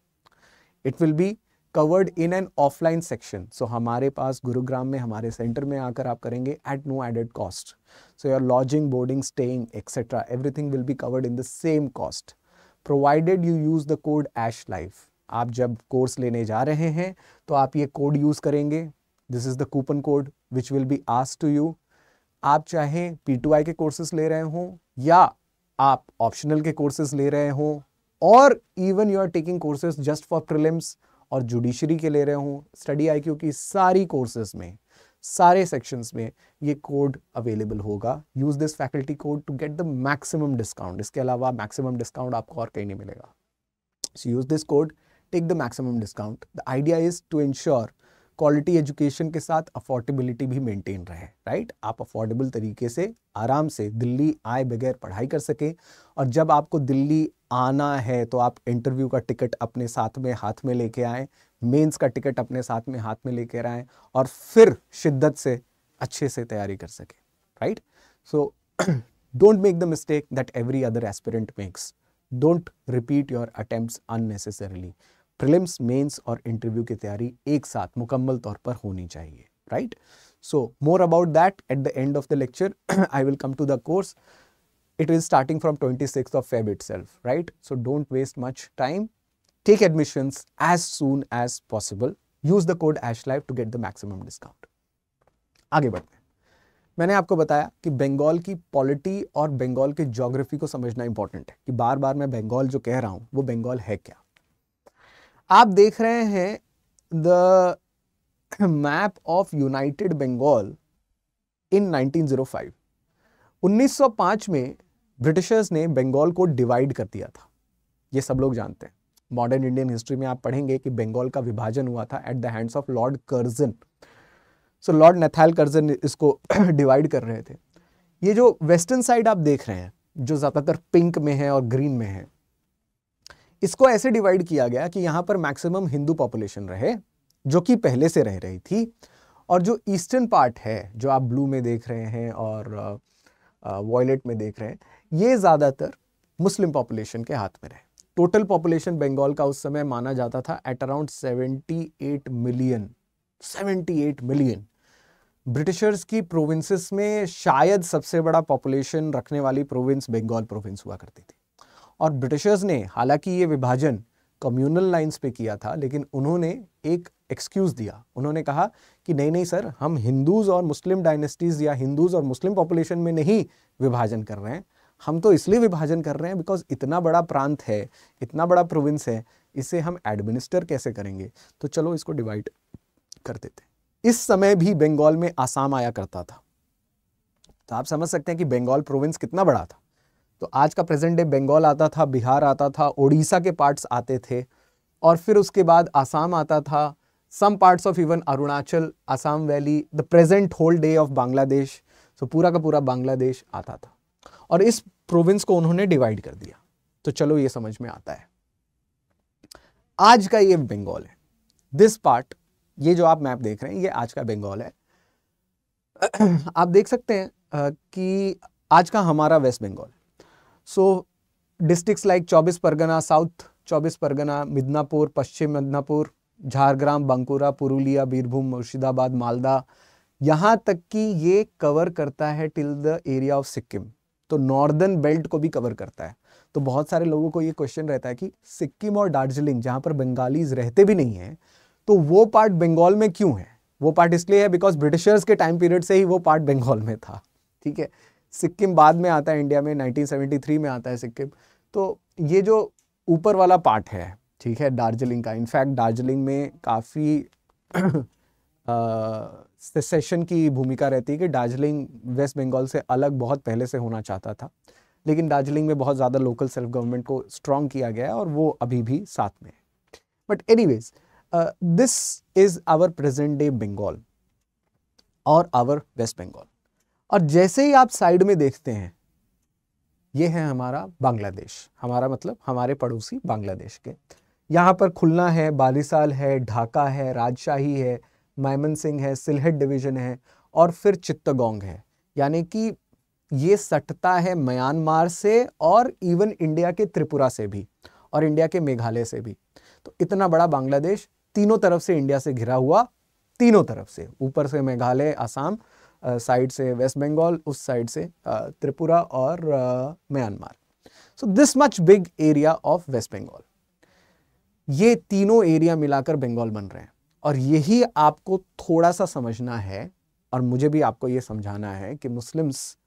It will be covered in an offline section. So हमारे पास गुरुग्राम में हमारे सेंटर में आकर आप करेंगे at no added cost. So your lodging, boarding, staying etcetera everything will be covered in the same cost provided you use the code Ash life. आप जब कोर्स लेने जा रहे हैं तो आप ये कोड यूज करेंगे। This is the coupon code which will be asked to you. आप चाहे P2I के कोर्सेज ले रहे हो या आप ऑप्शनल के कोर्सेज ले रहे हो, और even you are taking courses just for prelims और जुडिशरी के ले रहे हो, स्टडी IQ की सारी कोर्सेज में, सारे सेक्शंस में ये कोड अवेलेबल होगा। Use this faculty code to get the maximum discount. इसके अलावा मैक्सिमम डिस्काउंट आपको और कहीं नहीं मिलेगा। So use this code, take the maximum discount. The idea is to ensure quality education के साथ अफोर्डेबिलिटी भी मेंटेन रहे, राइट? आप अफोर्डेबल तरीके से आराम से दिल्ली आए बगैर पढ़ाई कर सके, और जब आपको दिल्ली आना है तो आप इंटरव्यू का टिकट अपने साथ में हाथ में लेके आए, मेंस का टिकट अपने साथ में हाथ में लेके आए, और फिर शिद्दत से अच्छे से तैयारी कर सके, right? So don't make the mistake that every other aspirant makes. Don't repeat your attempts unnecessarily. Prelims, mains और इंटरव्यू की तैयारी एक साथ मुकम्मल तौर पर होनी चाहिए, right? So more about that at the end of the lecture. I will come to the course. It is starting from 26th of Feb itself, right? So don't waste much time. Take admissions as soon as possible. Use the code ASHLIVE to get the maximum discount. आगे बढ़ते हैं। मैंने आपको बताया कि बंगाल की polity और बंगाल के ज्योग्राफी को समझना इंपॉर्टेंट है, कि बार बार मैं बंगाल जो कह रहा हूं वो बंगाल है क्या। आप देख रहे हैं the map of united Bengal in 1905। 1905 में ब्रिटिशर्स ने बंगाल को डिवाइड कर दिया था, ये सब लोग जानते हैं। मॉडर्न इंडियन हिस्ट्री में आप पढ़ेंगे कि बंगाल का विभाजन हुआ था at the hands of Lord Curzon. So Lord Nathaniel Curzon इसको डिवाइड कर रहे थे। ये जो वेस्टर्न साइड आप देख रहे हैं, जो ज्यादातर पिंक में है और ग्रीन में है, इसको ऐसे डिवाइड किया गया कि यहां पर मैक्सिमम हिंदू पॉपुलेशन रहे, जो कि पहले से रह रही थी, और जो ईस्टर्न पार्ट है, जो आप ब्लू में देख रहे हैं और वॉयलेट में देख रहे हैं, ये ज्यादातर मुस्लिम पॉपुलेशन के हाथ में रहे। टोटल पॉपुलेशन बंगाल का उस समय माना जाता था at around 78 million. 78 million. Britishers की प्रोविंसेस में शायद सबसे बड़ा पॉपुलेशन रखने वाली प्रोविंस बंगाल प्रोविंस हुआ करती थी। और ब्रिटिशर्स ने हालांकि ये विभाजन कम्युनल लाइंस पे किया था, लेकिन उन्होंने एक एक्सक्यूज दिया। उन्होंने कहा कि नहीं नहीं सर, हम हिंदूज और मुस्लिम डायनेस्टीज या हिंदूज और मुस्लिम पॉपुलेशन में नहीं विभाजन कर रहे हैं, हम तो इसलिए विभाजन कर रहे हैं बिकॉज इतना बड़ा प्रांत है, इतना बड़ा प्रोविंस है, इसे हम एडमिनिस्टर कैसे करेंगे, तो चलो इसको डिवाइड कर देते। इस समय भी बंगाल में आसाम आया करता था, तो आप समझ सकते हैं कि बंगाल प्रोविंस कितना बड़ा था। तो आज का प्रेजेंट डे बंगाल आता था, बिहार आता था, उड़ीसा के पार्ट्स आते थे, और फिर उसके बाद आसाम आता था, some parts of even Arunachal, Assam valley, the present whole day of Bangladesh. So पूरा का पूरा बांग्लादेश आता था, और इस प्रोविंस को उन्होंने डिवाइड कर दिया। तो चलो ये समझ में आता है। आज का ये बंगाल है, दिस पार्ट, ये जो आप मैप देख रहे हैं ये आज का बंगाल है। आप देख सकते हैं कि आज का हमारा west Bengal. So districts like 24 Pargana, south 24 Pargana, Midnapore, Paschim Midnapore, Jhargram, Bankura, Purulia, Birbhum, Murshidabad, Malda, यहाँ तक कि ये कवर करता है till the area of Sikkim. तो नॉर्दर्न बेल्ट को भी कवर करता है। तो बहुत सारे लोगों को ये क्वेश्चन रहता है कि सिक्किम और दार्जिलिंग, जहाँ पर बंगालीज रहते भी नहीं हैं, तो वो पार्ट बंगाल में क्यों है? वो पार्ट इसलिए है बिकॉज ब्रिटिशर्स के टाइम पीरियड से ही वो पार्ट बंगाल में था। ठीक है, सिक्किम बाद में आता है इंडिया में, 1973 में आता है सिक्किम। तो ये जो ऊपर वाला पार्ट है, ठीक है, दार्जिलिंग का, इनफैक्ट दार्जिलिंग में काफ़ी सेशन की भूमिका रहती है कि दार्जिलिंग वेस्ट बंगाल से अलग बहुत पहले से होना चाहता था, लेकिन दार्जिलिंग में बहुत ज़्यादा लोकल सेल्फ गवर्नमेंट को स्ट्रॉन्ग किया गया है और वो अभी भी साथ में है। But anyways, this is our present day Bengal और आवर वेस्ट बंगाल। और जैसे ही आप साइड में देखते हैं, ये है हमारा बांग्लादेश, हमारा मतलब हमारे पड़ोसी बांग्लादेश के। यहाँ पर खुलना है, बारिसाल है, ढाका है, राजशाही है, मायमनसिंह है, सिलहट डिवीजन है, और फिर चित्तगोंग है। यानी कि ये सटता है म्यांमार से और इवन इंडिया के त्रिपुरा से भी और इंडिया के मेघालय से भी। तो इतना बड़ा बांग्लादेश, तीनों तरफ से इंडिया से घिरा हुआ, तीनों तरफ से, ऊपर से मेघालय, असम, साइड से वेस्ट बंगाल, उस साइड से त्रिपुरा और Myanmar. So this much big area of West Bengal. ये तीनों एरिया मिलाकर बंगाल बन रहे हैं, और यही आपको थोड़ा सा समझना है, और मुझे भी आपको ये समझाना है कि मुस्लिम्स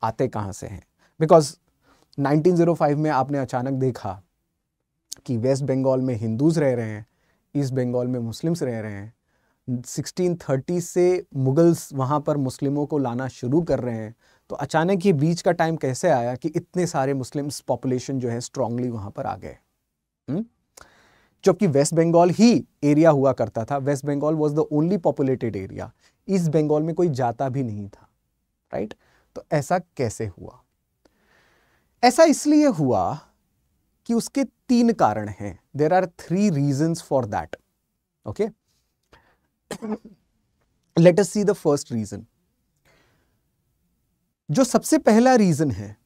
आते कहाँ से हैं। बिकॉज 1905 में आपने अचानक देखा कि वेस्ट बंगाल में हिंदूज रह रहे हैं, ईस्ट बंगाल में मुस्लिम्स रह रहे हैं। 1630 से मुगल्स वहाँ पर मुस्लिमों को लाना शुरू कर रहे हैं। तो अचानक ये बीच का टाइम कैसे आया कि इतने सारे मुस्लिम्स पॉपुलेशन जो है स्ट्रांगली वहाँ पर आ गए? जबकि वेस्ट बंगाल ही एरिया हुआ करता था। West Bengal was the only populated area. East Bengal में कोई जाता भी नहीं था, राइट? तो ऐसा कैसे हुआ? ऐसा इसलिए हुआ कि उसके 3 कारण हैं। There are 3 reasons for that. Okay, let us see the first reason. जो सबसे पहला रीजन है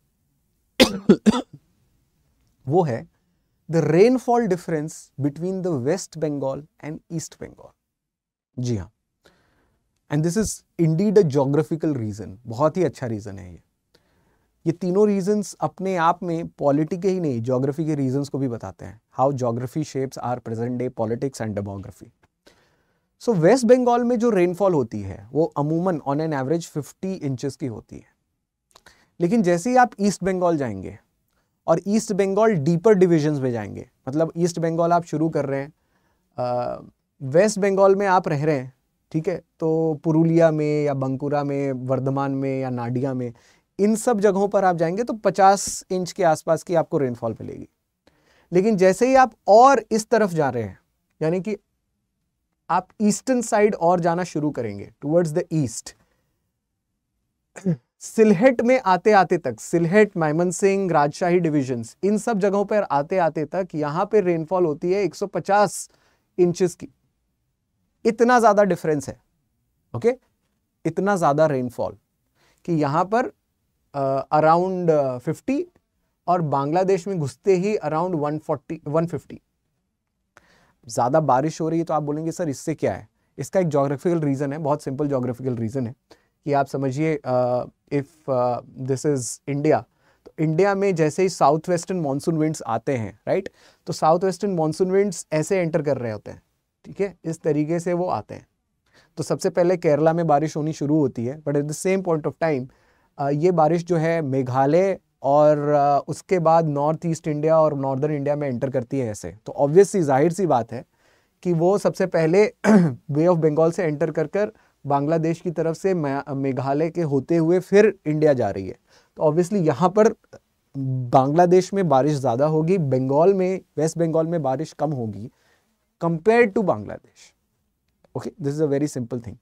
वो है the rainfall difference between the west Bengal and east Bengal. जी हाँ, and this is indeed a geographical region. बहुत ही अच्छा रीजन है ये तीनों रीजंस अपने आप में पॉलिटी के ही नहीं, ज्योग्राफी के रीजंस को भी बताते हैं। How geography shapes our present day politics and demography. So West Bengal में जो रेनफॉल होती है वो अमूमन ऑन एन एवरेज 50 इंचेस की होती है। लेकिन जैसे ही आप ईस्ट बंगाल जाएंगे और ईस्ट बंगाल डीपर डिविजन्स में जाएंगे, मतलब ईस्ट बंगाल आप शुरू कर रहे हैं, वेस्ट बंगाल में आप रह रहे हैं, ठीक है, तो पुरुलिया में या बांकुरा में, वर्धमान में या नाडिया में, इन सब जगहों पर आप जाएंगे तो 50 इंच के आसपास की आपको रेनफॉल मिलेगी। लेकिन जैसे ही आप और इस तरफ जा रहे हैं, यानी कि आप ईस्टर्न साइड और जाना शुरू करेंगे टुवर्ड्स द ईस्ट, सिलहट में आते आते तक, सिलहट, मायमनसिंह, राजशाही डिविजन्स, इन सब जगहों पर आते आते तक यहां पे रेनफॉल होती है 150 इंचेस की। इतना ज्यादा डिफरेंस है, ओके, इतना ज्यादा रेनफॉल कि यहां पर अराउंड 50 और बांग्लादेश में घुसते ही अराउंड 150। ज्यादा बारिश हो रही है तो आप बोलेंगे सर इससे क्या है? इसका एक ज्योग्राफिकल रीजन है, बहुत सिंपल ज्योग्राफिकल रीजन है कि आप समझिए, इफ दिस इज इंडिया, तो इंडिया में जैसे ही साउथ वेस्टर्न मानसून विंड्स आते हैं, राइट, तो साउथ वेस्टर्न मानसून विंड्स ऐसे एंटर कर रहे होते हैं, ठीक है, इस तरीके से वो आते हैं। तो सबसे पहले केरला में बारिश होनी शुरू होती है, but at the same point of time ये बारिश जो है मेघालय और उसके बाद नॉर्थ ईस्ट इंडिया और नॉर्दर्न इंडिया में एंटर करती है ऐसे। तो ऑब्वियसली जाहिर सी बात है कि वो सबसे पहले बे ऑफ बंगाल से एंटर कर कर बांग्लादेश की तरफ से मेघालय के होते हुए फिर इंडिया जा रही है। तो ऑब्वियसली यहाँ पर बांग्लादेश में बारिश ज़्यादा होगी, बंगाल में, वेस्ट बंगाल में बारिश कम होगी compare to Bangladesh. Okay, this is a very simple thing.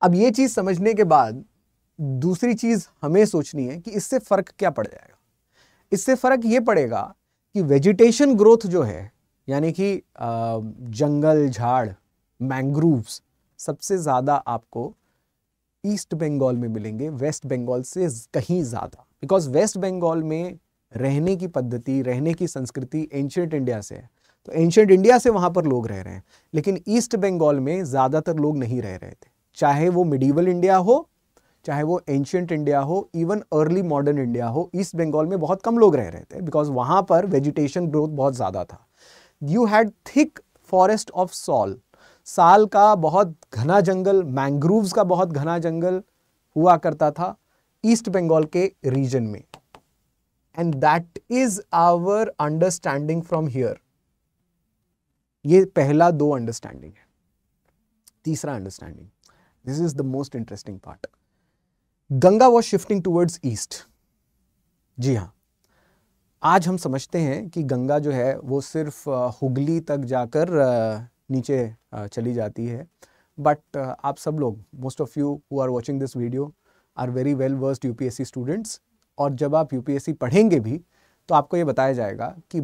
अब ये चीज समझने के बाद दूसरी चीज हमें सोचनी है कि इससे फर्क क्या पड़ जाएगा। इससे फर्क ये पड़ेगा कि वेजिटेशन ग्रोथ जो है, यानी कि जंगल, झाड़, मैंग्रोव्स सबसे ज्यादा आपको ईस्ट बंगाल में मिलेंगे, वेस्ट बंगाल से कहीं ज्यादा। बिकॉज वेस्ट बंगाल में रहने की पद्धति, रहने की संस्कृति एंशिएंट इंडिया से है, तो एंशिएंट इंडिया से वहां पर लोग रह रहे हैं। लेकिन ईस्ट बंगाल में ज्यादातर लोग नहीं रह रहे थे, चाहे वो मिडीवल इंडिया हो, चाहे वो एंशिएंट इंडिया हो, इवन अर्ली मॉडर्न इंडिया हो, ईस्ट बंगाल में बहुत कम लोग रह रहे थे बिकॉज वहां पर वेजिटेशन ग्रोथ बहुत ज्यादा था। You had thick forest of साल का बहुत घना जंगल, मैंग्रोव्स का बहुत घना जंगल हुआ करता था ईस्ट बंगाल के रीजन में। And that is our understanding from here. ये पहला दो अंडरस्टैंडिंग है। तीसरा understanding, this is the most interesting part. Ganga was shifting towards east. जी हाँ, आज हम समझते हैं कि गंगा जो है वो सिर्फ हुगली तक जाकर नीचे चली जाती है, बट आप सब लोग, most of you who are watching this video are very well versed UPSC students, और जब आप यूपीएससी पढ़ेंगे भी तो आपको ये बताया जाएगा कि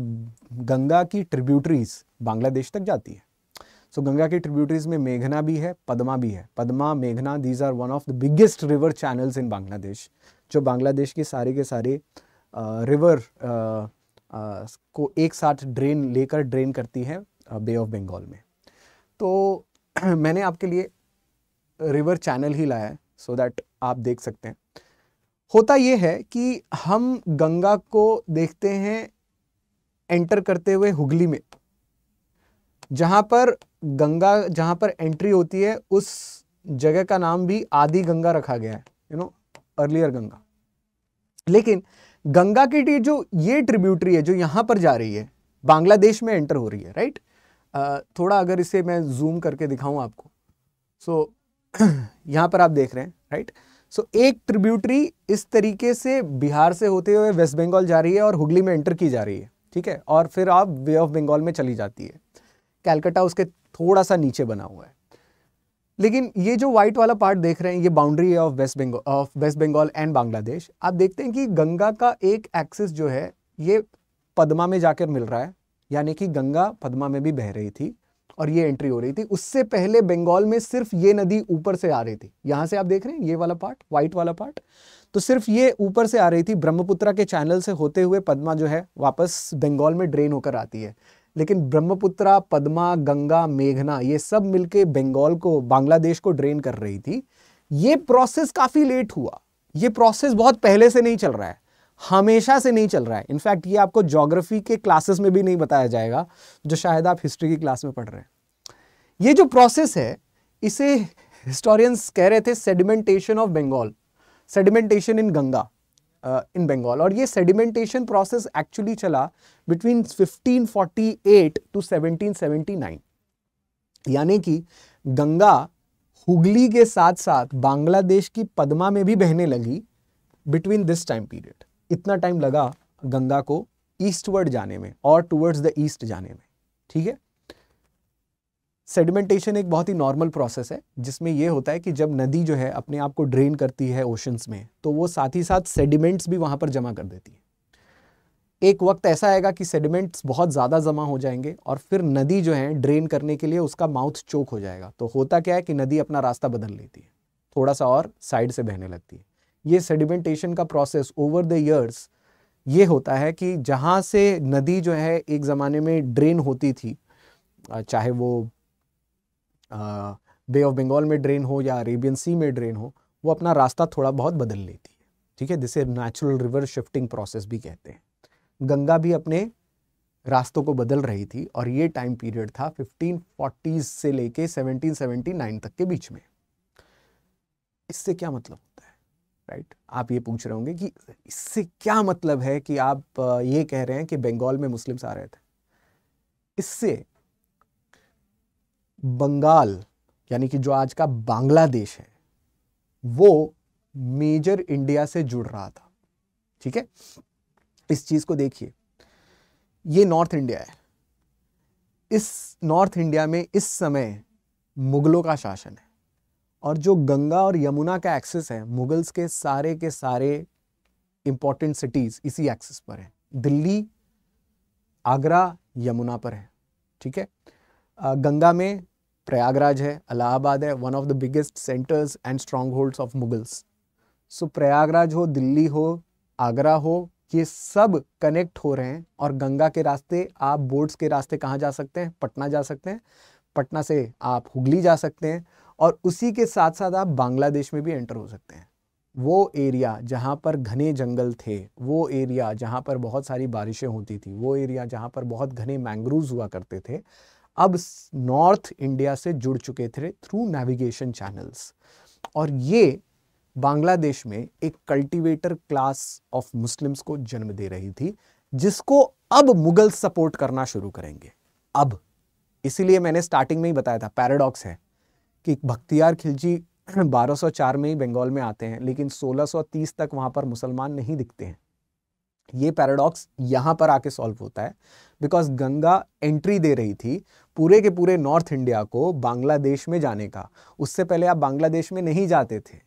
गंगा की ट्रिब्यूटरीज बांग्लादेश तक जाती है। सो गंगा की ट्रिब्यूटरीज में मेघना भी है, पद्मा भी है। पद्मा, मेघना, these are one of the biggest river channels in Bangladesh, जो बांग्लादेश के सारे रिवर को एक साथ ड्रेन करती है बे ऑफ बंगाल में। तो मैंने आपके लिए रिवर चैनल ही लाया है सो दैट आप देख सकते हैं। होता ये है कि हम गंगा को देखते हैं एंटर करते हुए हुगली में, जहां पर एंट्री होती है उस जगह का नाम भी आदि गंगा रखा गया है, अर्लियर गंगा। लेकिन गंगा की जो ये ट्रिब्यूटरी है जो यहां पर जा रही है, बांग्लादेश में एंटर हो रही है, राइट। थोड़ा अगर इसे मैं जूम करके दिखाऊं आपको, सो यहां पर आप देख रहे हैं, राइट। सो एक ट्रिब्यूटरी इस तरीके से बिहार से होते हुए वेस्ट बंगाल जा रही है और हुगली में एंटर की जा रही है, ठीक है, और फिर आप बे ऑफ बंगाल में चली जाती है। कैलकाटा उसके थोड़ा सा नीचे बना हुआ है। लेकिन ये जो व्हाइट वाला पार्ट देख रहे हैं, ये बाउंड्री है of West Bengal and Bangladesh. आप देखते हैं कि गंगा का एक एक्सिस जो है ये पद्मा में जाकर मिल रहा है, यानी कि गंगा पद्मा में भी बह रही थी और ये एंट्री हो रही थी। उससे पहले बंगाल में सिर्फ ये नदी ऊपर से आ रही थी। यहां से आप देख रहे हैं ये वाला पार्ट, व्हाइट वाला पार्ट, तो सिर्फ ये ऊपर से आ रही थी। ब्रह्मपुत्रा के चैनल से होते हुए पद्मा जो है वापस बंगाल में ड्रेन होकर आती है। लेकिन ब्रह्मपुत्रा, पद्मा, गंगा, मेघना, ये सब मिलके बंगाल को, बांग्लादेश को ड्रेन कर रही थी। ये प्रोसेस काफी लेट हुआ। ये प्रोसेस बहुत पहले से नहीं चल रहा है, हमेशा से नहीं चल रहा है। इनफैक्ट ये आपको ज्योग्राफी के क्लासेस में भी नहीं बताया जाएगा, जो शायद आप हिस्ट्री की क्लास में पढ़ रहे हैं। ये जो प्रोसेस है, इसे हिस्टोरियंस कह रहे थे सेडिमेंटेशन ऑफ बंगाल, सेडिमेंटेशन इन गंगा इन बंगाल। और ये सेडिमेंटेशन प्रोसेस एक्चुअली चला बिटवीन 1548 टू 1779। यानी कि गंगा हुगली के साथ साथ बांग्लादेश की पद्मा में भी बहने लगी बिटवीन दिस टाइम पीरियड। इतना टाइम लगा गंगा को ईस्टवर्ड जाने में और टुवर्ड्स द ईस्ट जाने में, ठीक है। सेडिमेंटेशन एक बहुत ही नॉर्मल प्रोसेस है, जिसमें यह होता है कि जब नदी जो है अपने आप को ड्रेन करती है ओशंस में, तो वो साथ ही साथ सेडिमेंट्स भी वहां पर जमा कर देती है। एक वक्त ऐसा आएगा कि सेडिमेंट्स बहुत ज़्यादा जमा हो जाएंगे और फिर नदी जो है ड्रेन करने के लिए उसका माउथ चोक हो जाएगा। तो होता क्या है कि नदी अपना रास्ता बदल लेती है, थोड़ा सा और साइड से बहने लगती है। ये सेडिमेंटेशन का प्रोसेस ओवर द ईयर्स ये होता है कि जहाँ से नदी जो है एक ज़माने में ड्रेन होती थी, चाहे वो बे ऑफ बंगाल में ड्रेन हो या अरेबियन सी में ड्रेन हो, वो अपना रास्ता थोड़ा बहुत बदल लेती है, ठीक है। जिसे नेचुरल रिवर शिफ्टिंग प्रोसेस भी कहते हैं। गंगा भी अपने रास्तों को बदल रही थी, और ये टाइम पीरियड था 1540 से लेके 1779 तक के बीच में। इससे क्या मतलब होता है, राइट? आप ये पूछ रहे होंगे कि इससे क्या मतलब है कि आप ये कह रहे हैं कि बंगाल में मुस्लिम्स आ रहे थे। इससे बंगाल यानी कि जो आज का बांग्लादेश है वो मेजर इंडिया से जुड़ रहा था, ठीक है? इस चीज को देखिए, ये नॉर्थ इंडिया है। इस नॉर्थ इंडिया में इस समय मुगलों का शासन है, और जो गंगा और यमुना का एक्सेस है, मुगल्स के सारे इंपॉर्टेंट सिटीज इसी एक्सेस पर है। दिल्ली, आगरा यमुना पर है, ठीक है? गंगा में प्रयागराज है, इलाहाबाद है, one of the biggest centres and strongholds of Mughals. So Prayagraj हो, दिल्ली हो, आगरा हो, ये सब कनेक्ट हो रहे हैं, और गंगा के रास्ते आप बोट्स के रास्ते कहाँ जा सकते हैं? पटना जा सकते हैं, पटना से आप हुगली जा सकते हैं, और उसी के साथ साथ आप बांग्लादेश में भी एंटर हो सकते हैं। वो एरिया जहाँ पर घने जंगल थे, वो एरिया जहाँ पर बहुत सारी बारिशें होती थी, वो एरिया जहाँ पर बहुत घने मैंग्रोव्स हुआ करते थे, अब नॉर्थ इंडिया से जुड़ चुके थे थ्रू नेविगेशन चैनल्स। और ये बांग्लादेश में एक कल्टीवेटर क्लास ऑफ मुस्लिम्स को जन्म दे रही थी, जिसको अब मुगल सपोर्ट करना शुरू करेंगे। अब इसीलिए मैंने स्टार्टिंग में ही बताया था, पैराडॉक्स है कि बख्तियार खिलजी 1204 में ही बंगाल में आते हैं, लेकिन 1630 तक वहां पर मुसलमान नहीं दिखते हैं। ये पैराडॉक्स यहां पर आके सॉल्व होता है, बिकॉज गंगा एंट्री दे रही थी पूरे के पूरे नॉर्थ इंडिया को बांग्लादेश में जाने का। उससे पहले आप बांग्लादेश में नहीं जाते थे,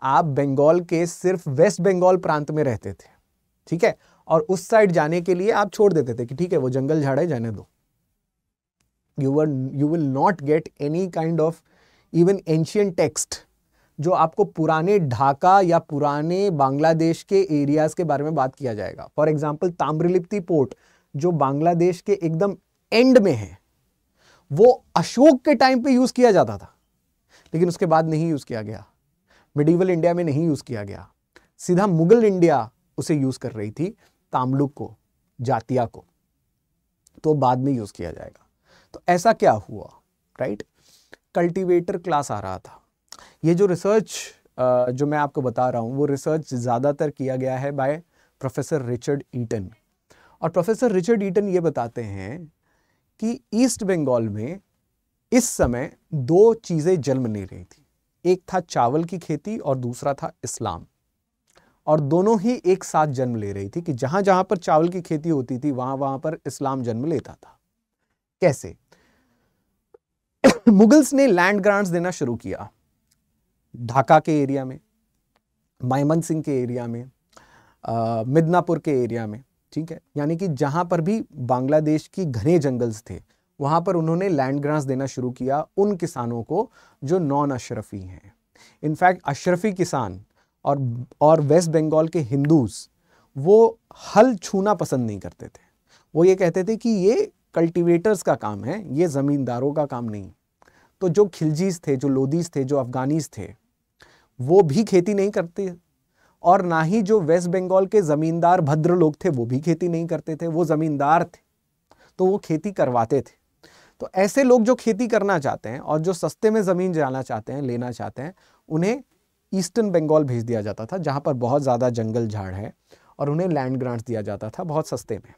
आप बंगाल के सिर्फ वेस्ट बंगाल प्रांत में रहते थे, ठीक है? और उस साइड जाने के लिए आप छोड़ देते थे कि ठीक है वो जंगल झाड़ है, जाने दो। you will not get any kind of even ancient text जो आपको पुराने ढाका या पुराने बांग्लादेश के एरियाज के बारे में बात किया जाएगा। फॉर एग्जाम्पल ताम्रलिप्ति पोर्ट जो बांग्लादेश के एकदम एंड में है, वो अशोक के टाइम पे यूज किया जाता था, लेकिन उसके बाद नहीं यूज किया गया। मिडीवल इंडिया में नहीं यूज किया गया, सीधा मुगल इंडिया उसे यूज कर रही थी, तामलुक को, जातिया को, तो बाद में यूज किया जाएगा। तो ऐसा क्या हुआ, राइट? कल्टीवेटर क्लास आ रहा था। ये जो रिसर्च जो मैं आपको बता रहा हूँ, वो रिसर्च ज़्यादातर किया गया है बाय प्रोफेसर रिचर्ड ईटन। और प्रोफेसर रिचर्ड ईटन ये बताते हैं कि ईस्ट बंगाल में इस समय दो चीज़ें जन्म ले रही थी। एक था चावल की खेती और दूसरा था इस्लाम, और दोनों ही एक साथ जन्म ले रही थी कि जहाँ जहाँ पर चावल की खेती होती थी वहाँ वहाँ पर इस्लाम जन्म लेता था। कैसे? मुगल्स ने लैंड ग्रांट्स देना शुरू किया ढाका के एरिया में, मायमनसिंह के एरिया में, मिदनापुर के एरिया में, ठीक है? यानी कि जहां पर भी बांग्लादेश की घने जंगल्स थे वहां पर उन्होंने लैंड ग्रांट्स देना शुरू किया उन किसानों को जो नॉन अशरफी हैं। इनफैक्ट अशरफी किसान और वेस्ट बंगाल के हिंदूज वो हल छूना पसंद नहीं करते थे। वो ये कहते थे कि ये कल्टीवेटर्स का काम है, ये ज़मींदारों का काम नहीं। तो जो खिलजीज थे, जो लोदीज थे, जो अफगानीज थे, वो भी खेती नहीं करते, और ना ही जो वेस्ट बंगाल के ज़मींदार भद्र लोग थे वो भी खेती नहीं करते थे। वो ज़मींदार थे तो वो खेती करवाते थे। तो ऐसे लोग जो खेती करना चाहते हैं और जो सस्ते में ज़मीन जाना चाहते हैं, लेना चाहते हैं, उन्हें ईस्टर्न बंगाल भेज दिया जाता था जहाँ पर बहुत ज़्यादा जंगल झाड़ है, और उन्हें लैंड ग्रांट्स दिया जाता था बहुत सस्ते में।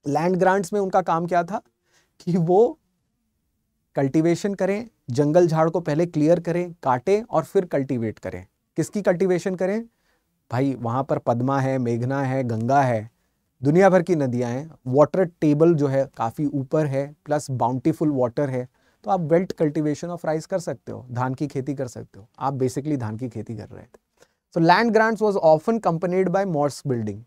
लैंड ग्रांट्स में उनका काम क्या था कि वो कल्टीवेशन करें, जंगल झाड़ को पहले क्लियर करें, काटें और फिर कल्टीवेट करें। किसकी कल्टीवेशन करें? भाई वहाँ पर पद्मा है, मेघना है, गंगा है, दुनिया भर की नदियाँ हैं, वाटर टेबल जो है काफ़ी ऊपर है, प्लस बाउंटीफुल वाटर है, तो आप वेल्ट कल्टीवेशन ऑफ राइस कर सकते हो, धान की खेती कर सकते हो। आप बेसिकली धान की खेती कर रहे थे। So land grants was often accompanied by mosque building,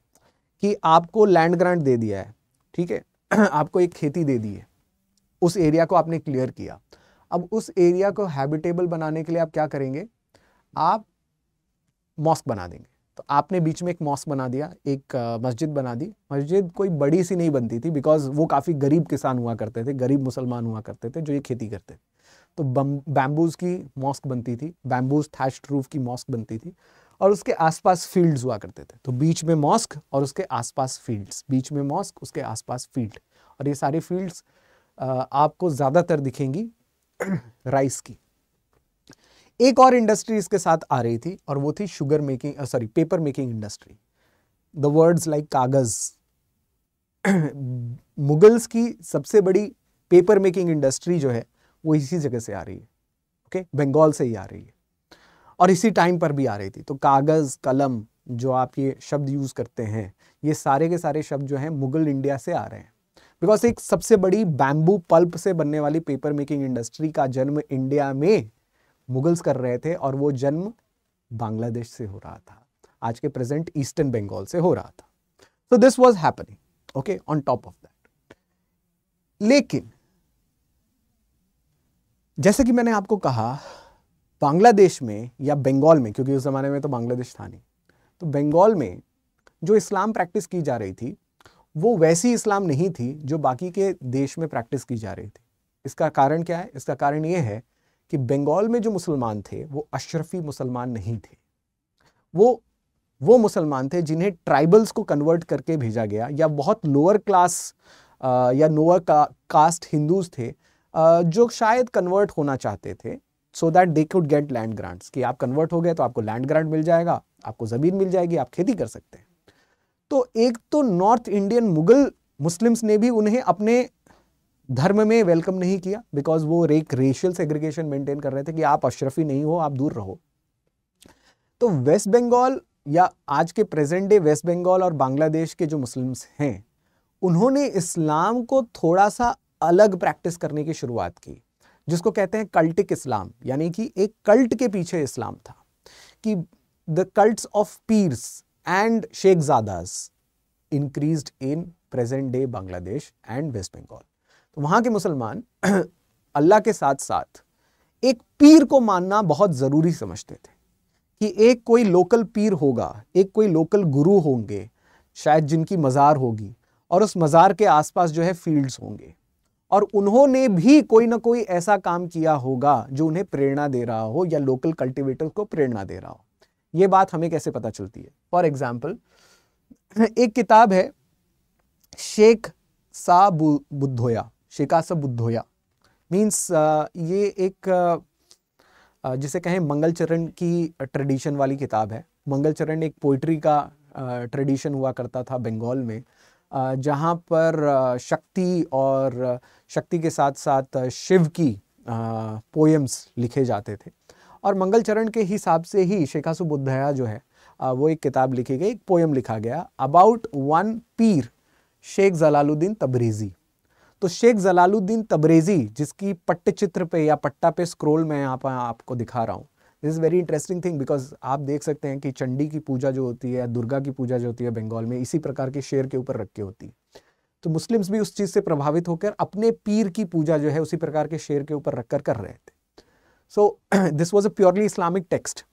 कि आपको लैंड ग्रांट दे दिया है, ठीक है, आपको एक खेती दे दी है, उस एरिया को आपने क्लियर किया। अब उस एरिया को हैबिटेबल बनाने के लिए आप क्या करेंगे? आप मॉस्क बना देंगे। तो आपने बीच में एक मॉस्क बना दिया, एक मस्जिद बना दी। मस्जिद कोई बड़ी सी नहीं बनती थी, बिकॉज वो काफ़ी गरीब किसान हुआ करते थे, गरीब मुसलमान हुआ करते थे जो ये खेती करते थे। तो बैम्बूज की मॉस्क बनती थी, बैम्बूज थैच्ड रूफ की मॉस्क बनती थी, और उसके आसपास फील्ड्स हुआ करते थे। तो बीच में मॉस्क और उसके आसपास फील्ड्स, बीच में मॉस्क उसके आसपास फील्ड, और ये सारी फील्ड्स आपको ज़्यादातर दिखेंगी राइस की। एक और इंडस्ट्री इसके साथ आ रही थी और वो थी sugar making, sorry paper making industry. The words like कागज, मुगल्स की सबसे बड़ी पेपर मेकिंग इंडस्ट्री जो है वो इसी जगह से आ रही है, ओके, बंगाल से ही आ रही है और इसी टाइम पर भी आ रही थी। तो कागज, कलम, जो आप ये शब्द यूज करते हैं, ये सारे के सारे शब्द जो हैं मुगल इंडिया से आ रहे हैं, बिकॉज एक सबसे बड़ी बैम्बू पल्प से बनने वाली पेपर मेकिंग इंडस्ट्री का जन्म इंडिया में मुगल्स कर रहे थे और वो जन्म बांग्लादेश से हो रहा था, आज के प्रेजेंट ईस्टर्न बंगाल से हो रहा था। So this was happening, okay, on top of that. लेकिन जैसे कि मैंने आपको कहा, बांग्लादेश में या बंगाल में, क्योंकि उस जमाने में तो बांग्लादेश था नहीं, तो बंगाल में जो इस्लाम प्रैक्टिस की जा रही थी वो वैसी इस्लाम नहीं थी जो बाकी के देश में प्रैक्टिस की जा रही थी। इसका कारण क्या है? इसका कारण ये है कि बंगाल में जो मुसलमान थे वो अशरफी मुसलमान नहीं थे। वो मुसलमान थे जिन्हें ट्राइबल्स को कन्वर्ट करके भेजा गया, या बहुत लोअर क्लास या लोअर कास्ट हिंदूज थे जो शायद कन्वर्ट होना चाहते थे, so that they could get land grants, कि आप कन्वर्ट हो गए तो आपको लैंड ग्रांट मिल जाएगा, आपको ज़मीन मिल जाएगी, आप खेती कर सकते हैं। तो एक तो नॉर्थ इंडियन मुगल मुस्लिम्स ने भी उन्हें अपने धर्म में वेलकम नहीं किया, बिकॉज वो एक रेशियल सेग्रीगेशन मेंटेन कर रहे थे कि आप अशरफी नहीं हो, आप दूर रहो। तो वेस्ट बंगाल या आज के प्रेजेंट डे वेस्ट बंगाल और बांग्लादेश के जो मुस्लिम्स हैं, उन्होंने इस्लाम को थोड़ा सा अलग प्रैक्टिस करने की शुरुआत की, जिसको कहते हैं कल्टिक इस्लाम, यानी कि एक कल्ट के पीछे इस्लाम था, कि the cults of pirs and Shaikhzadas increased in present day Bangladesh and west Bengal. तो वहां के मुसलमान अल्लाह के साथ साथ एक पीर को मानना बहुत जरूरी समझते थे, कि एक कोई लोकल पीर होगा, एक कोई लोकल गुरु होंगे, शायद जिनकी मज़ार होगी, और उस मज़ार के आसपास जो है फील्ड्स होंगे, और उन्होंने भी कोई ना कोई ऐसा काम किया होगा जो उन्हें प्रेरणा दे रहा हो या लोकल कल्टीवेटर्स को प्रेरणा दे रहा हो। ये बात हमें कैसे पता चलती है? फॉर एग्जाम्पल, एक किताब है शेख सा बुद्धोया, शेखा सा बुद्धोया, मीन्स ये एक जिसे कहें मंगलचरण की ट्रेडिशन वाली किताब है। मंगलचरण एक पोइट्री का ट्रेडिशन हुआ करता था बंगाल में, जहाँ पर शक्ति और शक्ति के साथ साथ शिव की पोएम्स लिखे जाते थे, और मंगलचरण के हिसाब से ही शेखासु बुद्धया जो है वो एक किताब लिखी गई, एक पोएम लिखा गया अबाउट वन पीर शेख जलालुद्दीन तबरेज़ी। तो शेख जलालुद्दीन तबरेज़ी, जिसकी पट्टचित्र पे या पट्टा पे स्क्रोल मैं यहाँ पर आपको दिखा रहा हूँ, this is very interesting thing, because आप देख सकते हैं कि चंडी की पूजा जो होती है, दुर्गा की पूजा जो होती है बंगाल में, इसी प्रकार के शेर के ऊपर रख के होती है। तो मुस्लिम्स भी उस चीज़ से प्रभावित होकर अपने पीर की पूजा जो है उसी प्रकार के शेर के ऊपर रखकर कर रहे थे। So this was a purely Islamic text.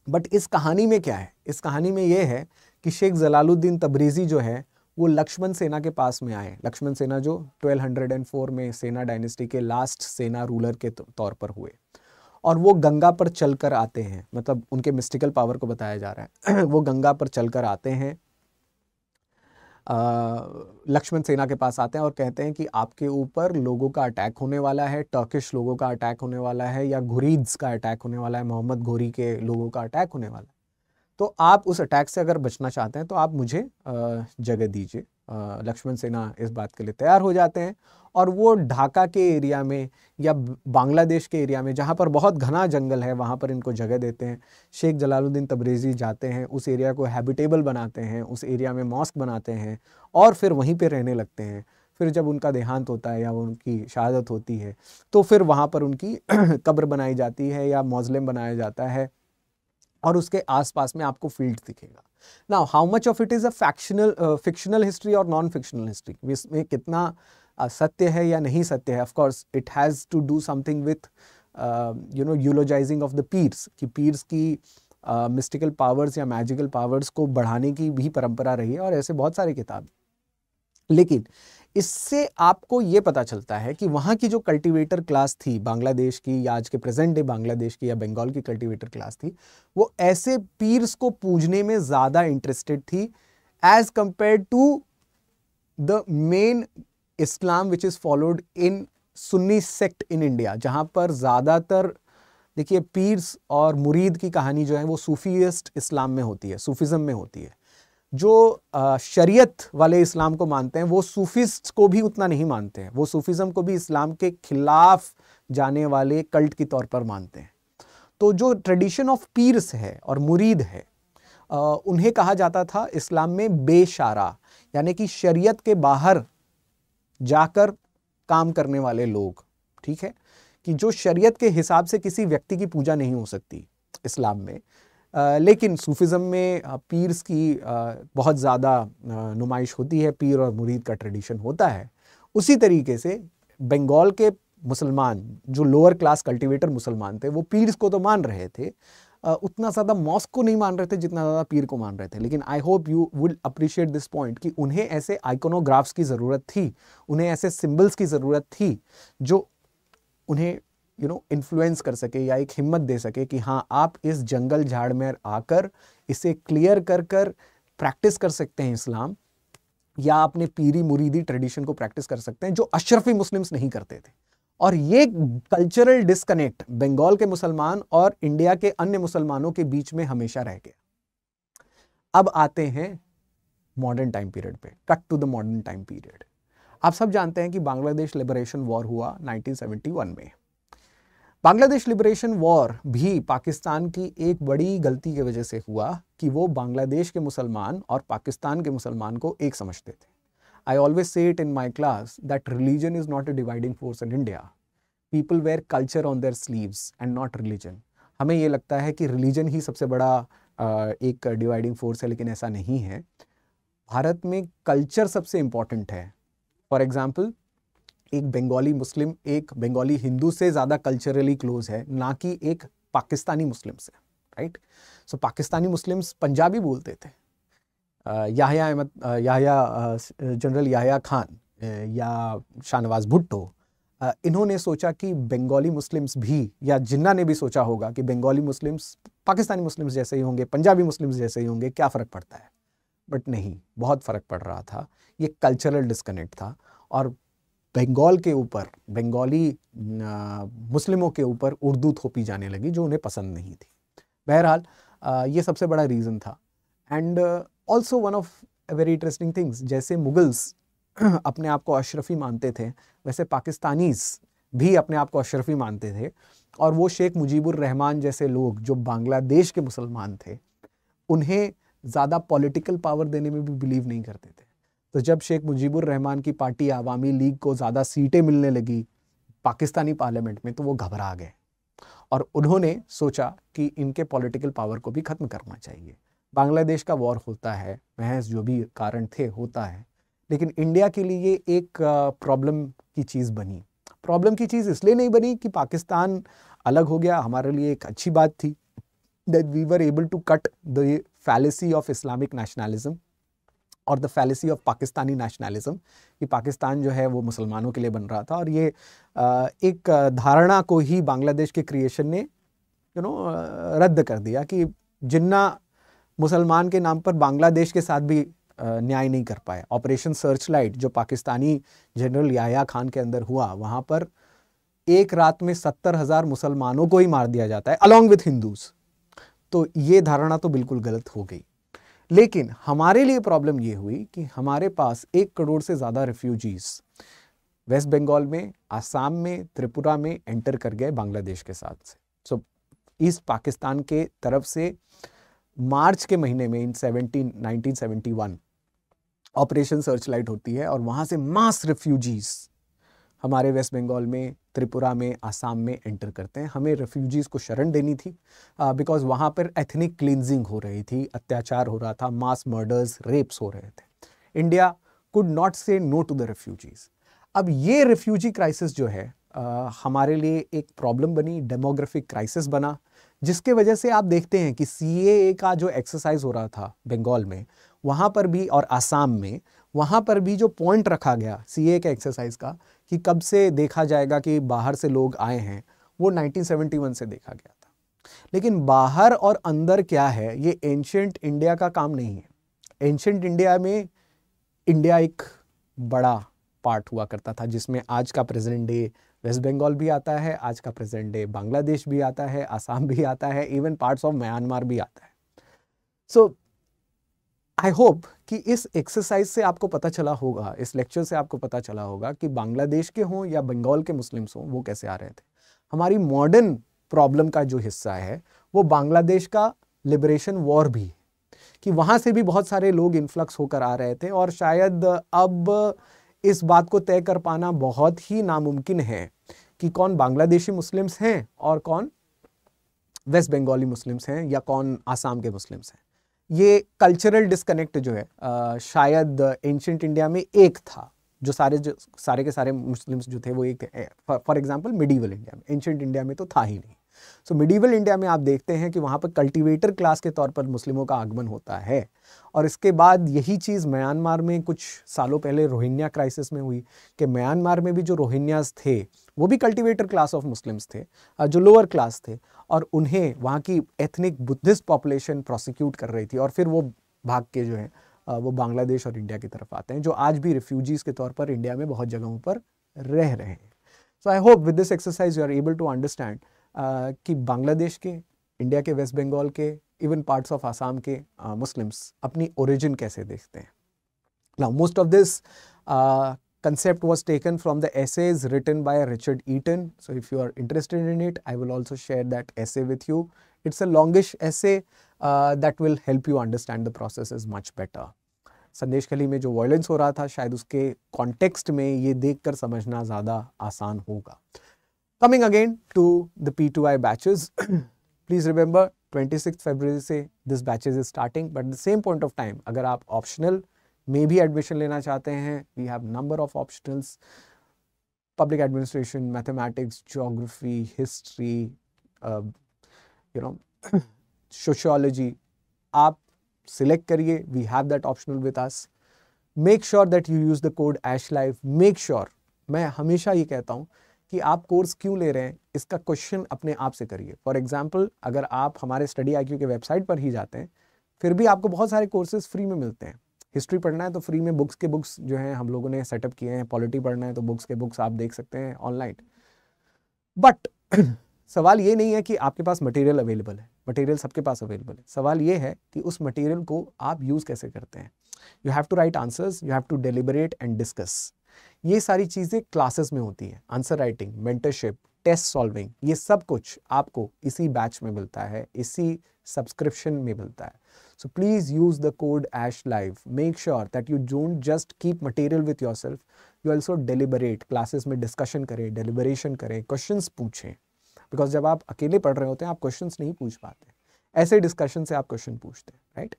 But इस कहानी में क्या है? इस कहानी में यह है कि शेख जलालुद्दीन तबरेज़ी जो है वो लक्ष्मण सेना के पास में आए। लक्ष्मण सेना जो 1204 में सेना डायनेस्टी के लास्ट सेना रूलर के तौर पर हुए, और वो गंगा पर चलकर आते हैं, मतलब उनके मिस्टिकल पावर को बताया जा रहा है। वो गंगा पर चलकर आते हैं, लक्ष्मण सेना के पास आते हैं और कहते हैं कि आपके ऊपर लोगों का अटैक होने वाला है, टर्किश लोगों का अटैक होने वाला है, या घुरीद्स का अटैक होने वाला है, मोहम्मद घोरी के लोगों का अटैक होने वाला है। तो आप उस अटैक से अगर बचना चाहते हैं तो आप मुझे जगह दीजिए। लक्ष्मण सेना इस बात के लिए तैयार हो जाते हैं, और वो ढाका के एरिया में या बांग्लादेश के एरिया में जहाँ पर बहुत घना जंगल है वहाँ पर इनको जगह देते हैं। शेख जलालुद्दीन तबरेज़ी जाते हैं, उस एरिया को हैबिटेबल बनाते हैं, उस एरिया में मॉस्क बनाते हैं, और फिर वहीं पे रहने लगते हैं। फिर जब उनका देहांत होता है या उनकी शहादत होती है तो फिर वहाँ पर उनकी कब्र बनाई जाती है या मौज़लेम बनाया जाता है, और उसके आसपास में आपको फील्ड दिखेगा। Now how much of it is a fictional history और नॉन फिक्शनल हिस्ट्री, इसमें कितना सत्य है या नहीं सत्य है, of course it has to do something with eulogizing of the pirs, कि पीर्स की मिस्टिकल पावर्स या मैजिकल पावर्स को बढ़ाने की भी परंपरा रही है, और ऐसे बहुत सारी किताब। लेकिन इससे आपको ये पता चलता है कि वहाँ की जो कल्टीवेटर क्लास थी बांग्लादेश की, या आज के प्रेजेंट डे बांग्लादेश की या बंगाल की कल्टीवेटर क्लास थी, वो ऐसे पीर्स को पूजने में ज़्यादा इंटरेस्टेड थी as compare to the main Islam which is followed in Sunni sect in India, जहाँ पर ज़्यादातर देखिए पीर्स और मुरीद की कहानी जो है वो सूफीस्ट इस्लाम में होती है, सूफिज़म में होती है। जो शरीयत वाले इस्लाम को मानते हैं वो सूफिस्ट को भी उतना नहीं मानते हैं, वो सूफिज्म को भी इस्लाम के खिलाफ जाने वाले कल्ट के तौर पर मानते हैं। तो जो ट्रेडिशन ऑफ पीर्स है और मुरीद है, उन्हें कहा जाता था इस्लाम में बेशारा, यानी कि शरीयत के बाहर जाकर काम करने वाले लोग, ठीक है, कि जो शरीयत के हिसाब से किसी व्यक्ति की पूजा नहीं हो सकती इस्लाम में। लेकिन सूफिज़म में पीर्स की बहुत ज़्यादा नुमाइश होती है, पीर और मुरीद का ट्रेडिशन होता है। उसी तरीके से बंगाल के मुसलमान जो लोअर क्लास कल्टीवेटर मुसलमान थे वो पीर्स को तो मान रहे थे, उतना ज़्यादा मॉस्क को नहीं मान रहे थे जितना ज़्यादा पीर को मान रहे थे। लेकिन I hope you will appreciate this point कि उन्हें ऐसे आइकोनोग्राफ्स की ज़रूरत थी, उन्हें ऐसे सिंबल्स की ज़रूरत थी जो उन्हें इन्फ्लुएंस कर सके या एक हिम्मत दे सके कि हाँ, आप इस जंगल झाड़ में आकर इसे क्लियर कर कर प्रैक्टिस कर सकते हैं इस्लाम, या अपने पीरी मुरीदी ट्रेडिशन को प्रैक्टिस कर सकते हैं, जो अशरफी मुस्लिम्स नहीं करते थे। और ये कल्चरल डिस्कनेक्ट बंगाल के मुसलमान और इंडिया के अन्य मुसलमानों के बीच में हमेशा रह गया। अब आते हैं मॉडर्न टाइम पीरियड पे, cut to the modern time period. आप सब जानते हैं कि बांग्लादेश लिबरेशन वॉर हुआ 1971 में। बांग्लादेश लिबरेशन वॉर भी पाकिस्तान की एक बड़ी गलती की वजह से हुआ कि वो बांग्लादेश के मुसलमान और पाकिस्तान के मुसलमान को एक समझते थे। I always say it in my class that religion is not a dividing force in India. People wear culture on their sleeves and not religion. हमें ये लगता है कि रिलीजन ही सबसे बड़ा एक डिवाइडिंग फोर्स है, लेकिन ऐसा नहीं है। भारत में कल्चर सबसे इम्पॉर्टेंट है। फॉर एग्जाम्पल, एक बंगाली मुस्लिम एक बंगाली हिंदू से ज़्यादा कल्चरली क्लोज है, ना कि एक पाकिस्तानी मुस्लिम से, राइट? सो पाकिस्तानी मुस्लिम्स पंजाबी बोलते थे। जनरल याह्या खान या शाहनवाज भुट्टो, इन्होंने सोचा कि बंगाली मुस्लिम्स भी, या जिन्ना ने भी सोचा होगा कि बंगाली मुस्लिम्स पाकिस्तानी मुस्लिम्स जैसे ही होंगे, पंजाबी मुस्लिम्स जैसे ही होंगे, क्या फ़र्क पड़ता है? बट नहीं, बहुत फ़र्क पड़ रहा था। ये कल्चरल डिस्कनेक्ट था और बंगाल के ऊपर, बंगाली मुस्लिमों के ऊपर उर्दू थोपी जाने लगी जो उन्हें पसंद नहीं थी। बहरहाल ये सबसे बड़ा रीज़न था। And also one of very interesting things, जैसे मुगल्स अपने आप को अशरफी मानते थे, वैसे पाकिस्तानीज़ भी अपने आप को अशरफी मानते थे। और वो शेख मुजीबुर रहमान जैसे लोग जो बांग्लादेश के मुसलमान थे, उन्हें ज़्यादा पॉलिटिकल पावर देने में भी बिलीव नहीं करते थे। तो जब शेख मुजीबुर रहमान की पार्टी आवामी लीग को ज़्यादा सीटें मिलने लगी पाकिस्तानी पार्लियामेंट में, तो वो घबरा गए और उन्होंने सोचा कि इनके पॉलिटिकल पावर को भी ख़त्म करना चाहिए। बांग्लादेश का वॉर होता है, महज जो भी कारण थे होता है, लेकिन इंडिया के लिए एक प्रॉब्लम की चीज़ बनी। प्रॉब्लम की चीज़ इसलिए नहीं बनी कि पाकिस्तान अलग हो गया, हमारे लिए एक अच्छी बात थी that we were able to cut the fallacy of Islamic nationalism और the fallacy of Pakistani nationalism, कि पाकिस्तान जो है वो मुसलमानों के लिए बन रहा था। और ये एक धारणा को ही बांग्लादेश के क्रिएशन ने रद्द कर दिया कि जिन्ना मुसलमान के नाम पर बांग्लादेश के साथ भी न्याय नहीं कर पाए। ऑपरेशन सर्चलाइट जो पाकिस्तानी जनरल याह्या खान के अंदर हुआ, वहाँ पर एक रात में 70,000 मुसलमानों को ही मार दिया जाता है अलॉन्ग विथ हिंदूज। तो ये धारणा तो बिल्कुल गलत हो गई। लेकिन हमारे लिए प्रॉब्लम ये हुई कि हमारे पास 1 करोड़ से ज़्यादा रेफ्यूजीज़ वेस्ट बंगाल में, आसाम में, त्रिपुरा में एंटर कर गए बांग्लादेश के साथ से। सो ईस्ट पाकिस्तान के तरफ से मार्च के महीने में 1971 ऑपरेशन सर्चलाइट होती है और वहाँ से मास रेफ्यूजीज़ हमारे वेस्ट बंगाल में, त्रिपुरा में, आसाम में एंटर करते हैं। हमें रेफ्यूजीज़ को शरण देनी थी बिकॉज वहाँ पर एथनिक क्लींजिंग हो रही थी, अत्याचार हो रहा था, मास मर्डर्स, रेप्स हो रहे थे। इंडिया कुड नॉट से नो टू द रेफ्यूजीज़। अब ये रेफ्यूजी क्राइसिस जो है हमारे लिए एक प्रॉब्लम बनी, डेमोग्राफिक क्राइसिस बना, जिसके वजह से आप देखते हैं कि CAA का जो एक्सरसाइज हो रहा था बंगाल में, वहाँ पर भी और आसाम में, वहाँ पर भी जो पॉइंट रखा गया सीए के एक्सरसाइज का कि कब से देखा जाएगा कि बाहर से लोग आए हैं, वो 1971 से देखा गया था। लेकिन बाहर और अंदर क्या है, ये एंशिएंट इंडिया का काम नहीं है। एंशिएंट इंडिया में इंडिया एक बड़ा पार्ट हुआ करता था, जिसमें आज का प्रेजेंट डे वेस्ट बंगाल भी आता है, आज का प्रेजेंट डे बांग्लादेश भी आता है, असम भी आता है, इवन पार्ट्स ऑफ म्यांमार भी आता है। सो आई होप कि इस एक्सरसाइज से आपको पता चला होगा, इस लेक्चर से आपको पता चला होगा कि बांग्लादेश के हों या बंगाल के मुस्लिम्स हों, वो कैसे आ रहे थे। हमारी मॉडर्न प्रॉब्लम का जो हिस्सा है वो बांग्लादेश का लिबरेशन वॉर भी है, कि वहाँ से भी बहुत सारे लोग इन्फ्लक्स होकर आ रहे थे। और शायद अब इस बात को तय कर पाना बहुत ही नामुमकिन है कि कौन बांग्लादेशी मुस्लिम्स हैं और कौन वेस्ट बंगाली मुस्लिम्स हैं या कौन आसाम के मुस्लिम्स हैं। ये कल्चरल डिस्कनेक्ट जो है शायद एंशिएंट इंडिया में एक था, जो सारे के सारे मुस्लिम्स जो थे वो एक थे। फॉर एग्जांपल मिडीवल इंडिया में, एंशिएंट इंडिया में तो था ही नहीं। सो मिडीवल इंडिया में आप देखते हैं कि वहाँ पर कल्टीवेटर क्लास के तौर पर मुस्लिमों का आगमन होता है। और इसके बाद यही चीज़ म्यांमार में कुछ सालों पहले रोहिंग्या क्राइसिस में हुई कि म्यांमार में भी जो रोहिंग्यास थे वो भी कल्टीवेटर क्लास ऑफ मुस्लिम्स थे, जो लोअर क्लास थे, और उन्हें वहाँ की एथनिक बुद्धिस्ट पॉपुलेशन प्रोसिक्यूट कर रही थी। और फिर वो भाग के जो है वो बांग्लादेश और इंडिया की तरफ आते हैं, जो आज भी रिफ्यूजीज़ के तौर पर इंडिया में बहुत जगहों पर रह रहे हैं। So I hope with this exercise you are able to understand कि बांग्लादेश के, इंडिया के वेस्ट बंगाल के, इवन पार्ट्स ऑफ आसाम के मुस्लिम्स अपनी ओरिजिन कैसे देखते हैं। Now most of this concept was taken from the essays written by Richard Eaton. So if you are interested in it, I will also share that essay with you. It's a longish essay that will help you understand the processes much better. संदेश खली में जो violence हो रहा था, शायद उसके context में ये देखकर समझना ज़्यादा आसान होगा। Coming again to the P2I batches, please remember 26th February से this batches is starting, but at the same point of time, अगर आप optional में भी एडमिशन लेना चाहते हैं, we have number of optionals, public administration, mathematics, geography, history, you know, sociology. आप select करिए, we have that optional with us. Make sure that you use the code ASHLIVE। Make sure, मैं हमेशा ये कहता हूँ कि आप कोर्स क्यों ले रहे हैं, इसका क्वेश्चन अपने आप से करिए। फॉर एग्जाम्पल, अगर आप हमारे स्टडी IQ के वेबसाइट पर ही जाते हैं, फिर भी आपको बहुत सारे कोर्सेज फ्री में मिलते हैं। हिस्ट्री पढ़ना है तो फ्री में बुक्स के बुक्स जो हैं हम लोगों ने सेटअप किए हैं। पॉलिटी पढ़ना है तो बुक्स के बुक्स आप देख सकते हैं ऑनलाइन। बट सवाल ये नहीं है कि आपके पास मटेरियल अवेलेबल है, मटेरियल सबके पास अवेलेबल है। सवाल ये है कि उस मटेरियल को आप यूज़ कैसे करते हैं। You have to write answers, you have to deliberate and discuss. ये सारी चीज़ें क्लासेस में होती हैं। Answer writing, mentorship, test solving, ये सब कुछ आपको इसी बैच में मिलता है, इसी सब्सक्रिप्शन में मिलता है। So please use the code ASHLIVE. Make sure that you don't just keep material with yourself. You also deliberate. Classes में discussion करें, deliberation करें, questions पूछें. Because जब आप अकेले पढ़ रहे होते हैं, आप questions नहीं पूछ पाते। ऐसे discussion से आप question पूछते हैं, right?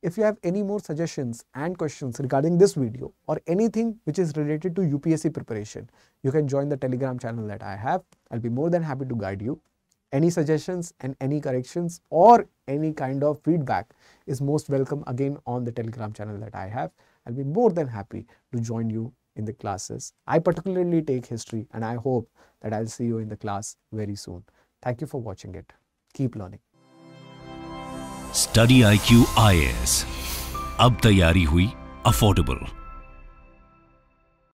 If you have any more suggestions and questions regarding this video or anything which is related to UPSC preparation, you can join the Telegram channel that I have. I'll be more than happy to guide you. Any suggestions and any corrections or any kind of feedback is most welcome again on the Telegram channel that I have. I'll be more than happy to join you in the classes. I particularly take history and I hope that I'll see you in the class very soon. Thank you for watching it. Keep learning. Study IQ IAS अब तैयारी हुई affordable.